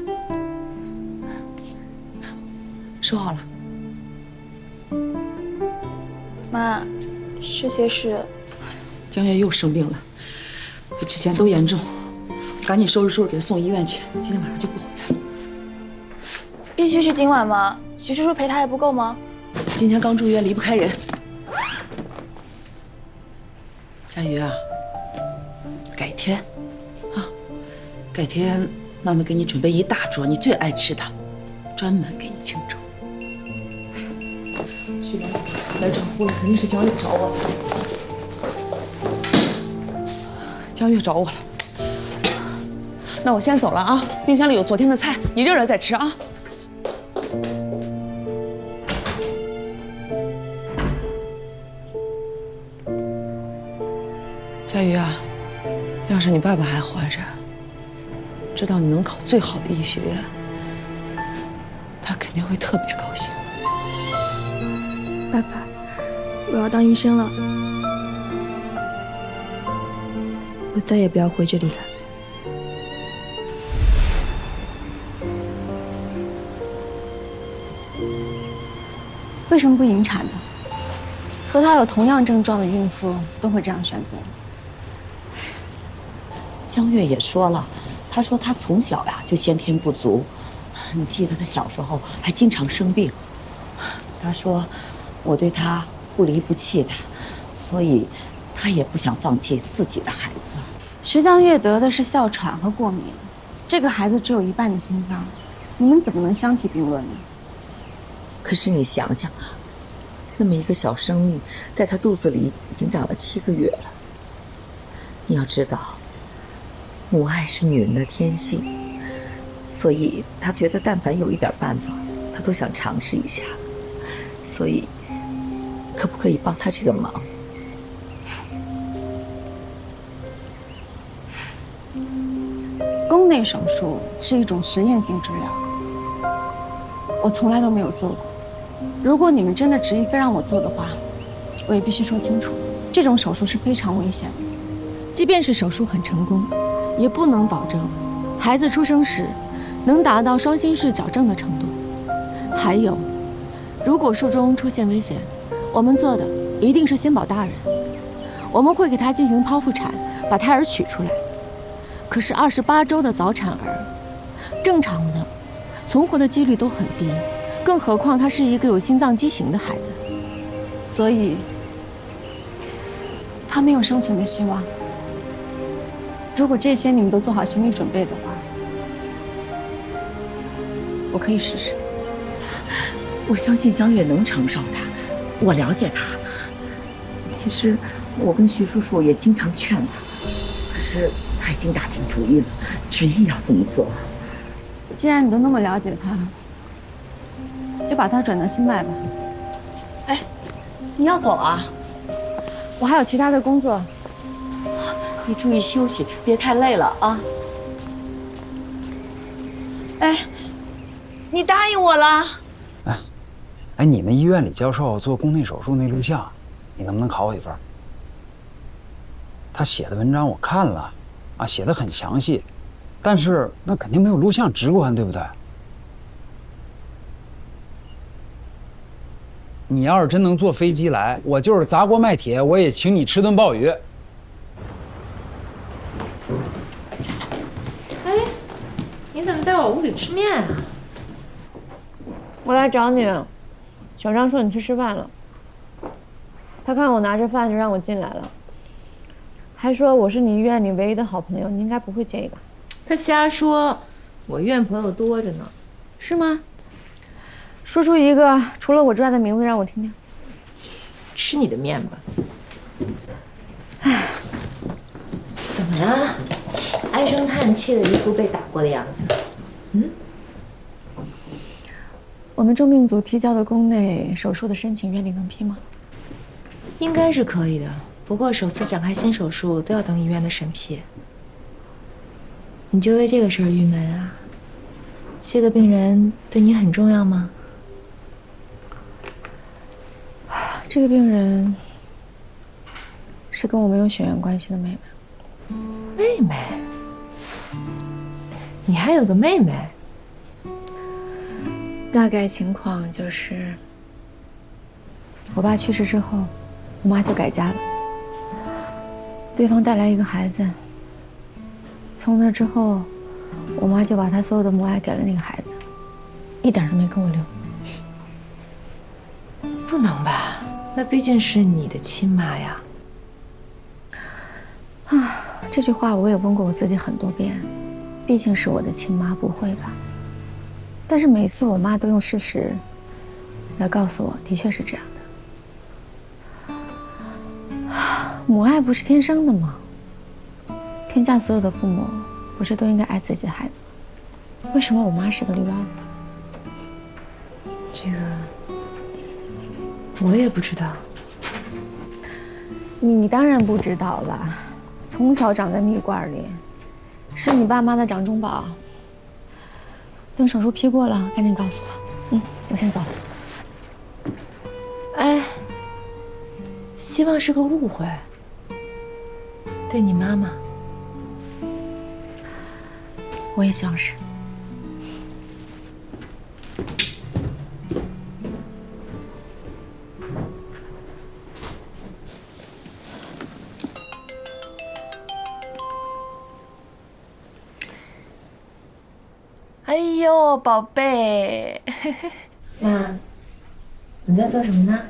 收好了。妈，这些事。江月又生病了，比之前都严重，赶紧收拾收拾给她送医院去。今天晚上就不回来了。必须是今晚吗？徐叔叔陪他还不够吗？今天刚住院，离不开人。佳瑜啊，改天，改天妈妈给你准备一大桌你最爱吃的，专门给你庆祝。徐龙来找夫人肯定是江月找我了。江月找我了。那我先走了啊，冰箱里有昨天的菜，你热热再吃啊。佳瑜啊，要是你爸爸还活着，知道你能考最好的医学院，他肯定会特别高兴。爸爸，我要当医生了，我再也不要回这里来。为什么不引产呢？和她有同样症状的孕妇都会这样选择。江月也说了，她说她从小呀就先天不足，你记得她小时候还经常生病。她说我对她不离不弃的，所以她也不想放弃自己的孩子。徐江月得的是哮喘和过敏，这个孩子只有一半的心脏，你们怎么能相提并论呢？可是你想想啊，那么一个小生命，在她肚子里已经长了7个月了。你要知道，母爱是女人的天性，所以她觉得但凡有一点办法，她都想尝试一下。所以，可不可以帮她这个忙？宫内手术是一种实验性治疗，我从来都没有做过。如果你们真的执意非让我做的话，我也必须说清楚，这种手术是非常危险的。即便是手术很成功，也不能保证孩子出生时能达到双心室矫正的程度。还有，如果术中出现危险，我们做的一定是先保大人。我们会给他进行剖腹产，把胎儿取出来。可是28周的早产儿，正常的存活的几率都很低，更何况他是一个有心脏畸形的孩子，所以他没有生存的希望。如果这些你们都做好心理准备的话，我可以试试。我相信江月能承受的，我了解他。其实我跟徐叔叔也经常劝他，可是他已经打定主意了，执意要这么做。既然你都那么了解他，就把他转到新脉吧。哎，你要走啊？我还有其他的工作。你注意休息，别太累了啊。哎，你答应我了。哎，你们医院李教授做宫内手术那录像，你能不能考我一分？他写的文章我看了，啊，写的很详细，但是那肯定没有录像直观，对不对？你要是真能坐飞机来，我就是砸锅卖铁，我也请你吃顿鲍鱼。哎，你怎么在我屋里吃面啊？我来找你，小张说你去吃饭了，他看我拿着饭就让我进来了，还说我是你医院里唯一的好朋友，你应该不会介意吧？他瞎说，我医院朋友多着呢。是吗？说出一个除了我之外的名字让我听听。吃你的面吧。唉，怎么了？唉声叹气的一副被打过的样子。嗯？我们重病组提交的宫内手术的申请，院里能批吗？应该是可以的，不过首次展开新手术都要等医院的审批。你就为这个事儿郁闷啊？这个病人对你很重要吗？这个病人是跟我没有血缘关系的妹妹。妹妹？你还有个妹妹？大概情况就是，我爸去世之后，我妈就改嫁了，对方带来一个孩子。从那之后，我妈就把她所有的母爱给了那个孩子，一点都没跟我留。不能吧？那毕竟是你的亲妈呀。啊，这句话我也问过我自己很多遍，毕竟是我的亲妈，不会吧？但是每次我妈都用事实来告诉我，的确是这样的。母爱不是天生的吗？天下所有的父母不是都应该爱自己的孩子吗？为什么我妈是个例外呢？这个我也不知道。你当然不知道了，从小长在蜜罐里，是你爸妈的掌中宝。等手术批过了，赶紧告诉我。我先走了。哎，希望是个误会。对你妈妈，我也希望是。哎呦，宝贝，妈，你在做什么呢？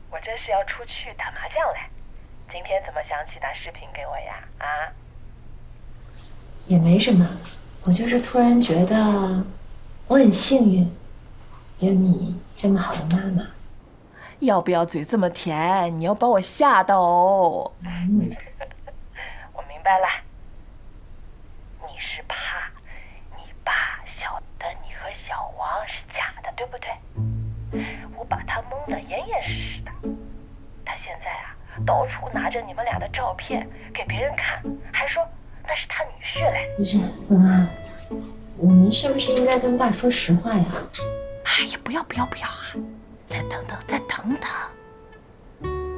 我这是要出去打麻将嘞。今天怎么想起打视频给我呀？啊？也没什么，我就是突然觉得我很幸运，有你这么好的妈妈。要不要嘴这么甜？你要把我吓到哦。我明白了，你是怕你爸晓得你和小王是假的，对不对？我把他蒙得严严实实的，他现在啊到处拿着你们俩的照片给别人看，还说那是他女婿嘞。不是，妈，我们是不是应该跟爸说实话呀？哎呀，不要啊！再等等，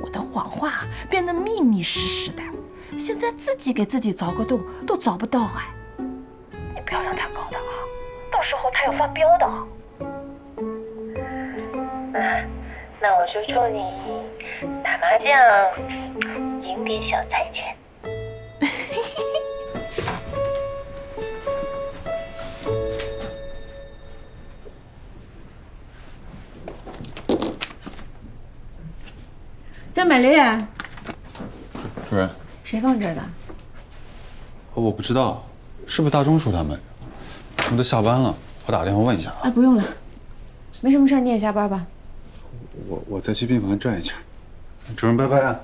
我的谎话变得密密实实的，现在自己给自己凿个洞都凿不到哎。你不要让他搞的啊，到时候他要发飙的。那我就祝你打麻将赢点小彩钱。江美丽，主任，谁放这儿的？我不知道，是不是大钟叔他们？他们都下班了，我打个电话问一下啊。啊，不用了，没什么事，你也下班吧。我再去病房转一圈。主任，拜拜啊。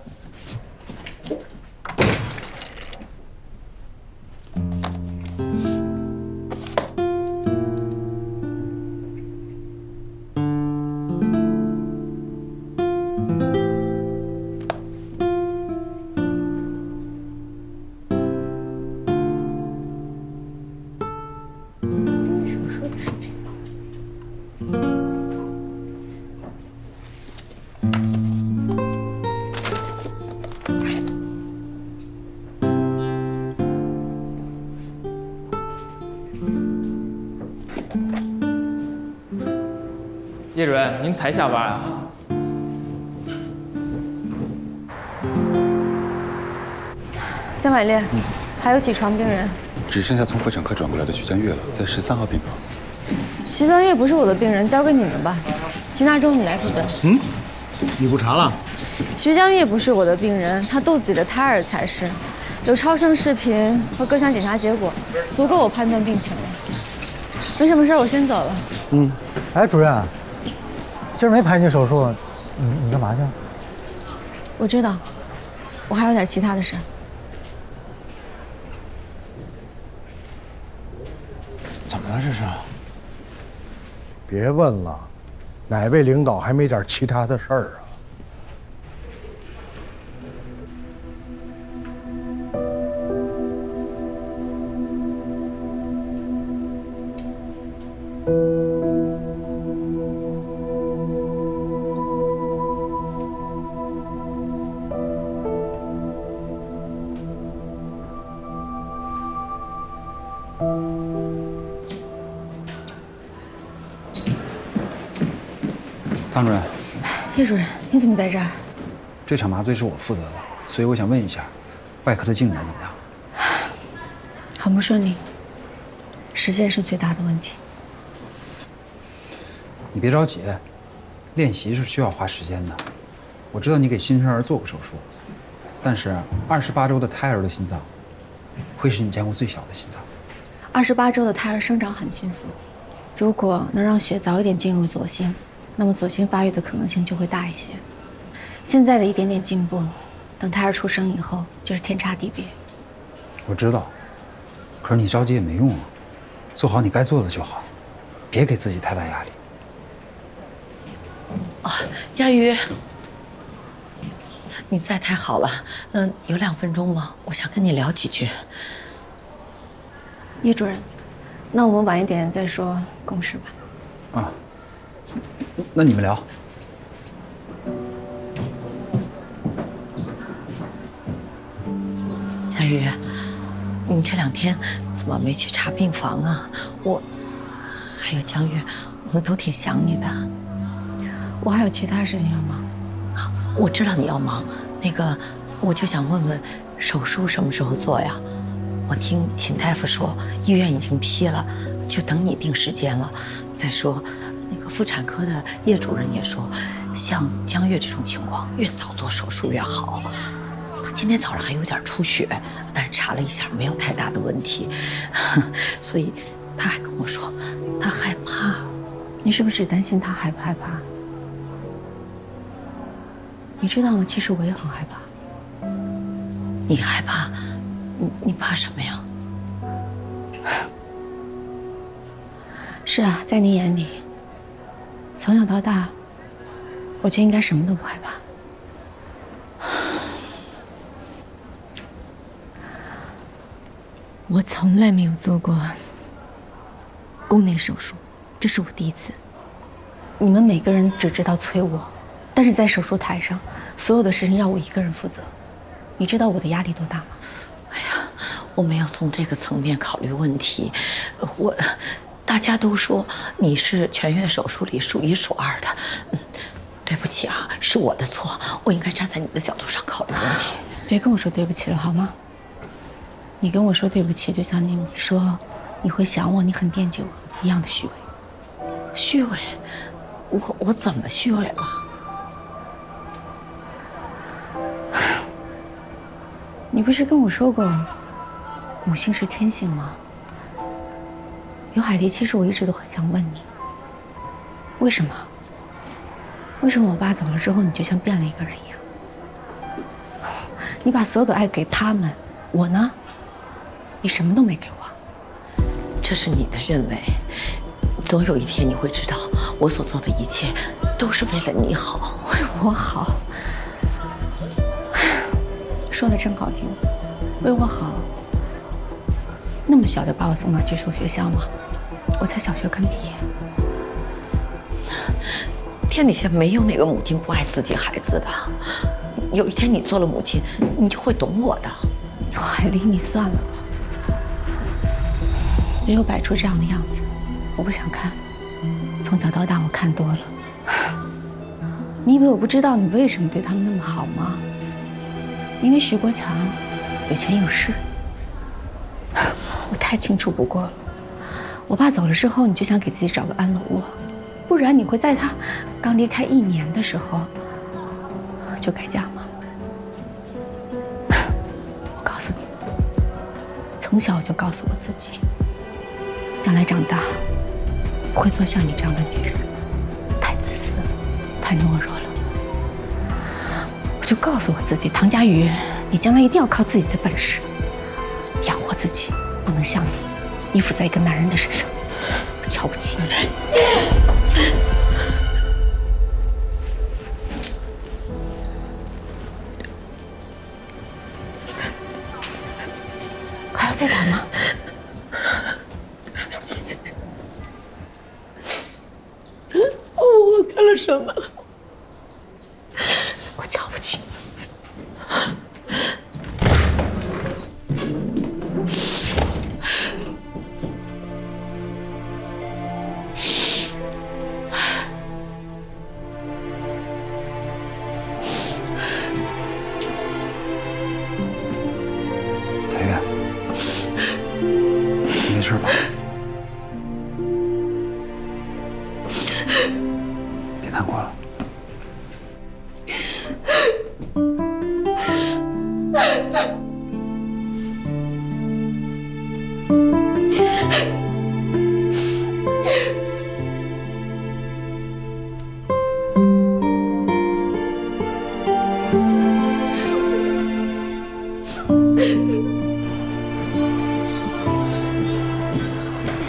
叶主任，您才下班啊？江美丽，还有几床病人？只剩下从妇产科转过来的徐江月了，在13号病房。徐江月不是我的病人，交给你们吧。秦大忠，你来负责。你不查了？徐江月不是我的病人，他肚子里的胎儿才是。有超声视频和各项检查结果，足够我判断病情了。没什么事，我先走了。哎，主任，今儿没排你手术，你干嘛去？我知道，我还有点其他的事。怎么了这是？别问了，哪位领导还没点其他的事儿啊？汤主任，叶主任，你怎么在这儿？这场麻醉是我负责的，所以我想问一下，外科的进展怎么样？很不顺利，时间是最大的问题。你别着急，练习是需要花时间的。我知道你给新生儿做过手术，但是28周的胎儿的心脏，会是你见过最小的心脏。28周的胎儿生长很迅速，如果能让血早一点进入左心，那么左心发育的可能性就会大一些。现在的一点点进步，等胎儿出生以后就是天差地别。我知道，可是你着急也没用啊，做好你该做的就好，别给自己太大压力。啊，佳瑜，你在太好了，有2分钟吗？我想跟你聊几句。叶主任，那我们晚一点再说公事吧。啊，那你们聊。佳瑜，你这2天怎么没去查病房啊？还有江月，我们都挺想你的。我还有其他事情要忙。我知道你要忙，我就想问问，手术什么时候做呀？我听秦大夫说，医院已经批了，就等你定时间了。再说，那个妇产科的叶主任也说，像江月这种情况，越早做手术越好。她今天早上还有点出血，但是查了一下没有太大的问题，所以她还跟我说，她害怕。你是不是只担心她害不害怕？你知道吗？其实我也很害怕。你害怕？你怕什么呀？是啊，在你眼里，从小到大，我就应该什么都不害怕。我从来没有做过宫内手术，这是我第一次。你们每个人只知道催我，但是在手术台上，所有的事情要我一个人负责。你知道我的压力多大吗？我没有从这个层面考虑问题，大家都说你是全院手术里数一数二的，对不起啊，是我的错，我应该站在你的角度上考虑问题。别跟我说对不起了好吗？你跟我说对不起，就像你说你会想我，你很惦记我一样的虚伪。虚伪？我怎么虚伪了？你不是跟我说过，母性是天性吗？刘海丽，其实我一直都很想问你，为什么？为什么我爸走了之后，你就像变了一个人一样？你把所有的爱给他们，我呢？你什么都没给我。这是你的认为，总有一天你会知道，我所做的一切都是为了你好，为我好。说的真好听，为我好。那么小就把我送到寄宿学校吗？我才小学刚毕业。天底下没有哪个母亲不爱自己孩子的。有一天你做了母亲，你就会懂我的。海丽，你算了吧，没有摆出这样的样子，我不想看。从小到大我看多了。你以为我不知道你为什么对他们那么好吗？因为徐国强有钱有势，我太清楚不过了。我爸走了之后，你就想给自己找个安乐窝，不然你会在他刚离开1年的时候就改嫁吗？我告诉你，从小我就告诉我自己，将来长大不会做像你这样的女人，太自私了，太懦弱了。就告诉我自己，唐佳瑜，你将来一定要靠自己的本事养活自己，不能像你依附在一个男人的身上。我瞧不起你。还要再打吗？对不起，我干了什么？我瞧不起你。佳悦，你没事吧？别难过了。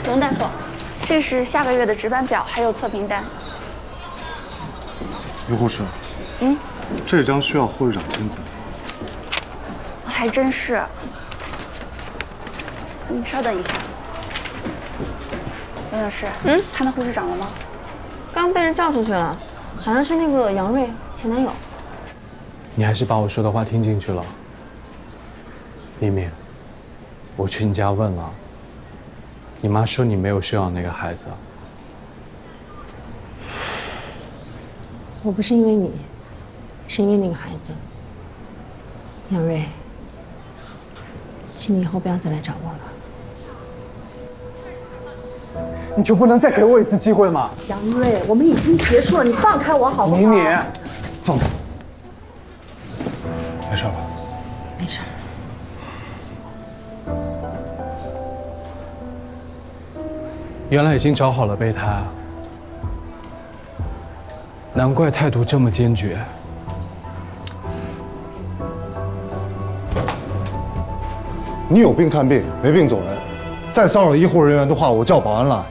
龙大夫，这是下个月的值班表，还有测评单。于护士，这张需要护士长签字。还真是。你稍等一下。刘老师，看到护士长了吗？刚被人叫出去了，好像是那个杨瑞前男友。你还是把我说的话听进去了。黎明，我去你家问了，你妈说你没有收养那个孩子。我不是因为你，是因为那个孩子。杨瑞，请你以后不要再来找我了。你就不能再给我一次机会吗？杨瑞，我们已经结束了，你放开我好不好？敏敏，放开！没事吧？没事。原来已经找好了备胎，难怪态度这么坚决。你有病看病，没病走人。再骚扰医护人员的话，我叫保安来。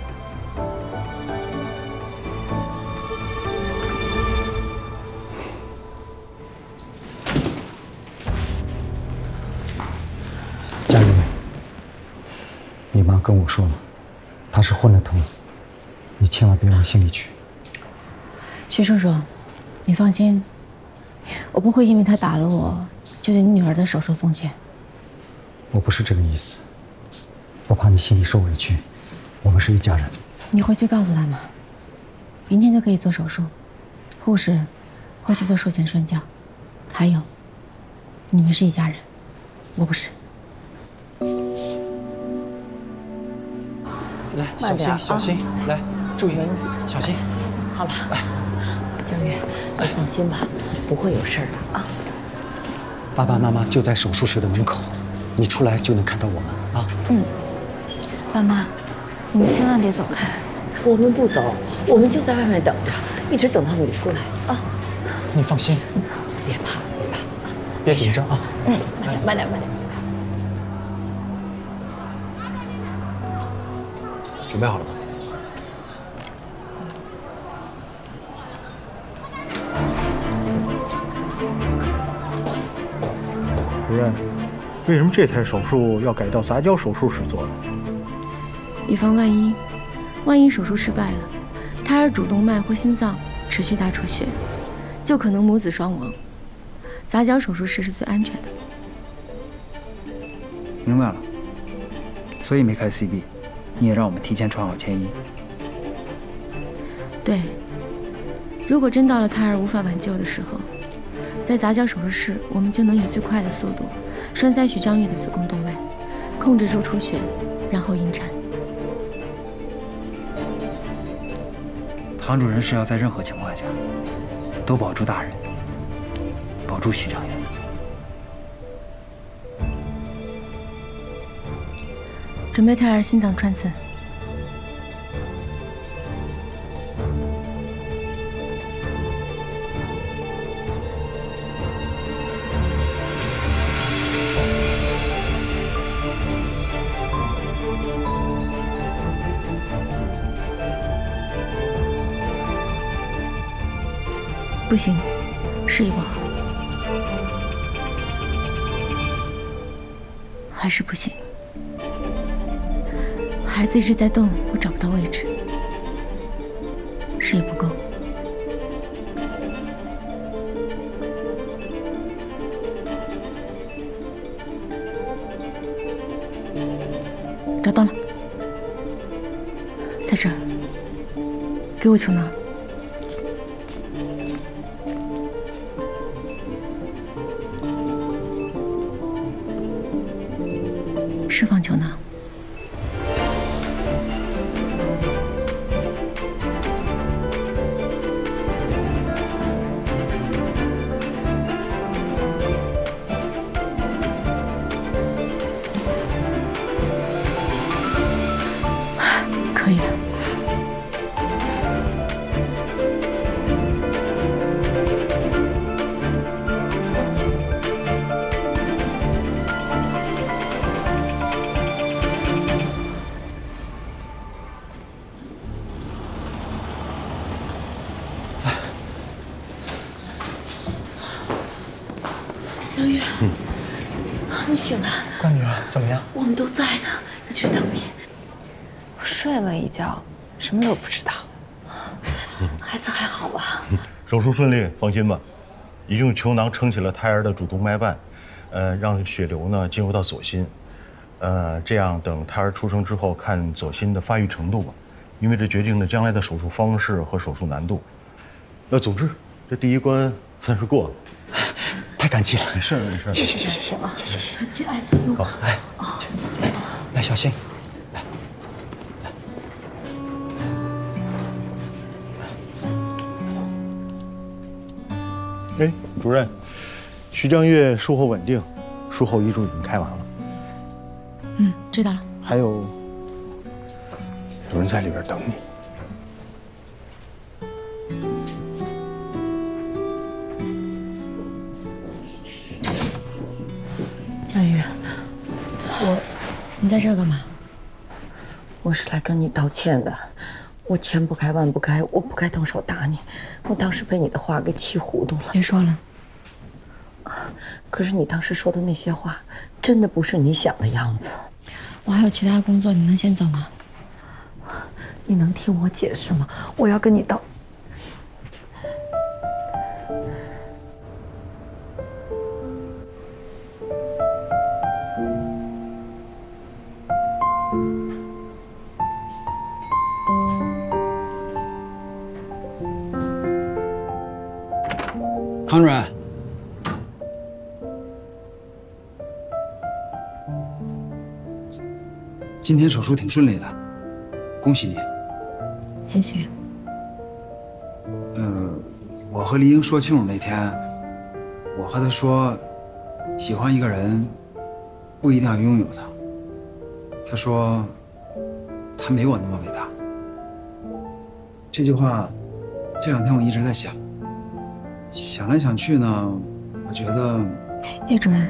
佳玉，你妈跟我说了，她是昏了头，你千万别往心里去。徐叔叔，你放心，我不会因为她打了我，就对你女儿的手术松懈。我不是这个意思，我怕你心里受委屈。我们是一家人。你回去告诉他们，明天就可以做手术，护士会去做术前栓教，还有，你们是一家人，我不是。来，慢点啊小心，来，注意，小心。好了，江月，你放心吧，不会有事儿的啊。爸爸妈妈就在手术室的门口，你出来就能看到我们啊。嗯，爸妈，你们千万别走开。我们不走，我们就在外面等着，一直等到你出来啊。你放心，别怕，别怕，别紧张啊。嗯，慢点，慢点。准备好了吗？主任，为什么这台手术要改到杂交手术室做呢？以防万一，万一手术失败了，胎儿主动脉或心脏持续大出血，就可能母子双亡。杂交手术室是最安全的。明白了，所以没开 CB， 你也让我们提前穿好铅衣。对，如果真到了胎儿无法挽救的时候，在杂交手术室，我们就能以最快的速度栓塞许江月的子宫动脉，控制住出血，然后引产。唐主任是要在任何情况下都保住大人，保住许江月。准备胎儿心脏穿刺。不行，视力不好，还是不行。孩子一直在动，我找不到位置，视野不够。找到了，在这儿，给我球囊。释放球囊。可以了。杨月，你醒了。乖女儿，怎么样？我们都在呢，一直等你。我睡了一觉，什么都不知道。孩子还好吧？手术顺利，放心吧。已经用球囊撑起了胎儿的主动脉瓣，让血流呢进入到左心。这样等胎儿出生之后，看左心的发育程度吧，因为这决定了将来的手术方式和手术难度。总之，这第一关算是过了。太感激了，没事没事。谢啊，谢。进 ICU。好，来，来，小心，来，哎，主任，徐江月术后稳定，术后遗嘱已经开完了。嗯，知道了。还有人在里边等你。佳玉，你在这儿干嘛？我是来跟你道歉的。我千不该万不该，我不该动手打你。我当时被你的话给气糊涂了。别说了。可是你当时说的那些话，真的不是你想的样子。我还有其他工作，你能先走吗？你能听我解释吗？我要跟你道。康主任，今天手术挺顺利的，恭喜你。谢谢。我和黎英说清楚那天，我和她说，喜欢一个人，不一定要拥有他。她说，他没我那么伟大。这句话，这2天我一直在想。想来想去呢，我觉得叶主任，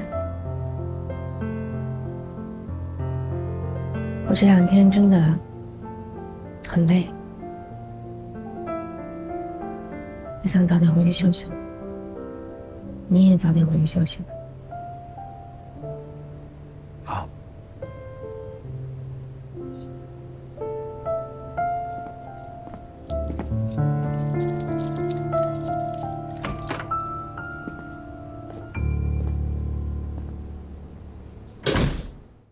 我这2天真的很累，我想早点回去休息了。你也早点回去休息吧。好。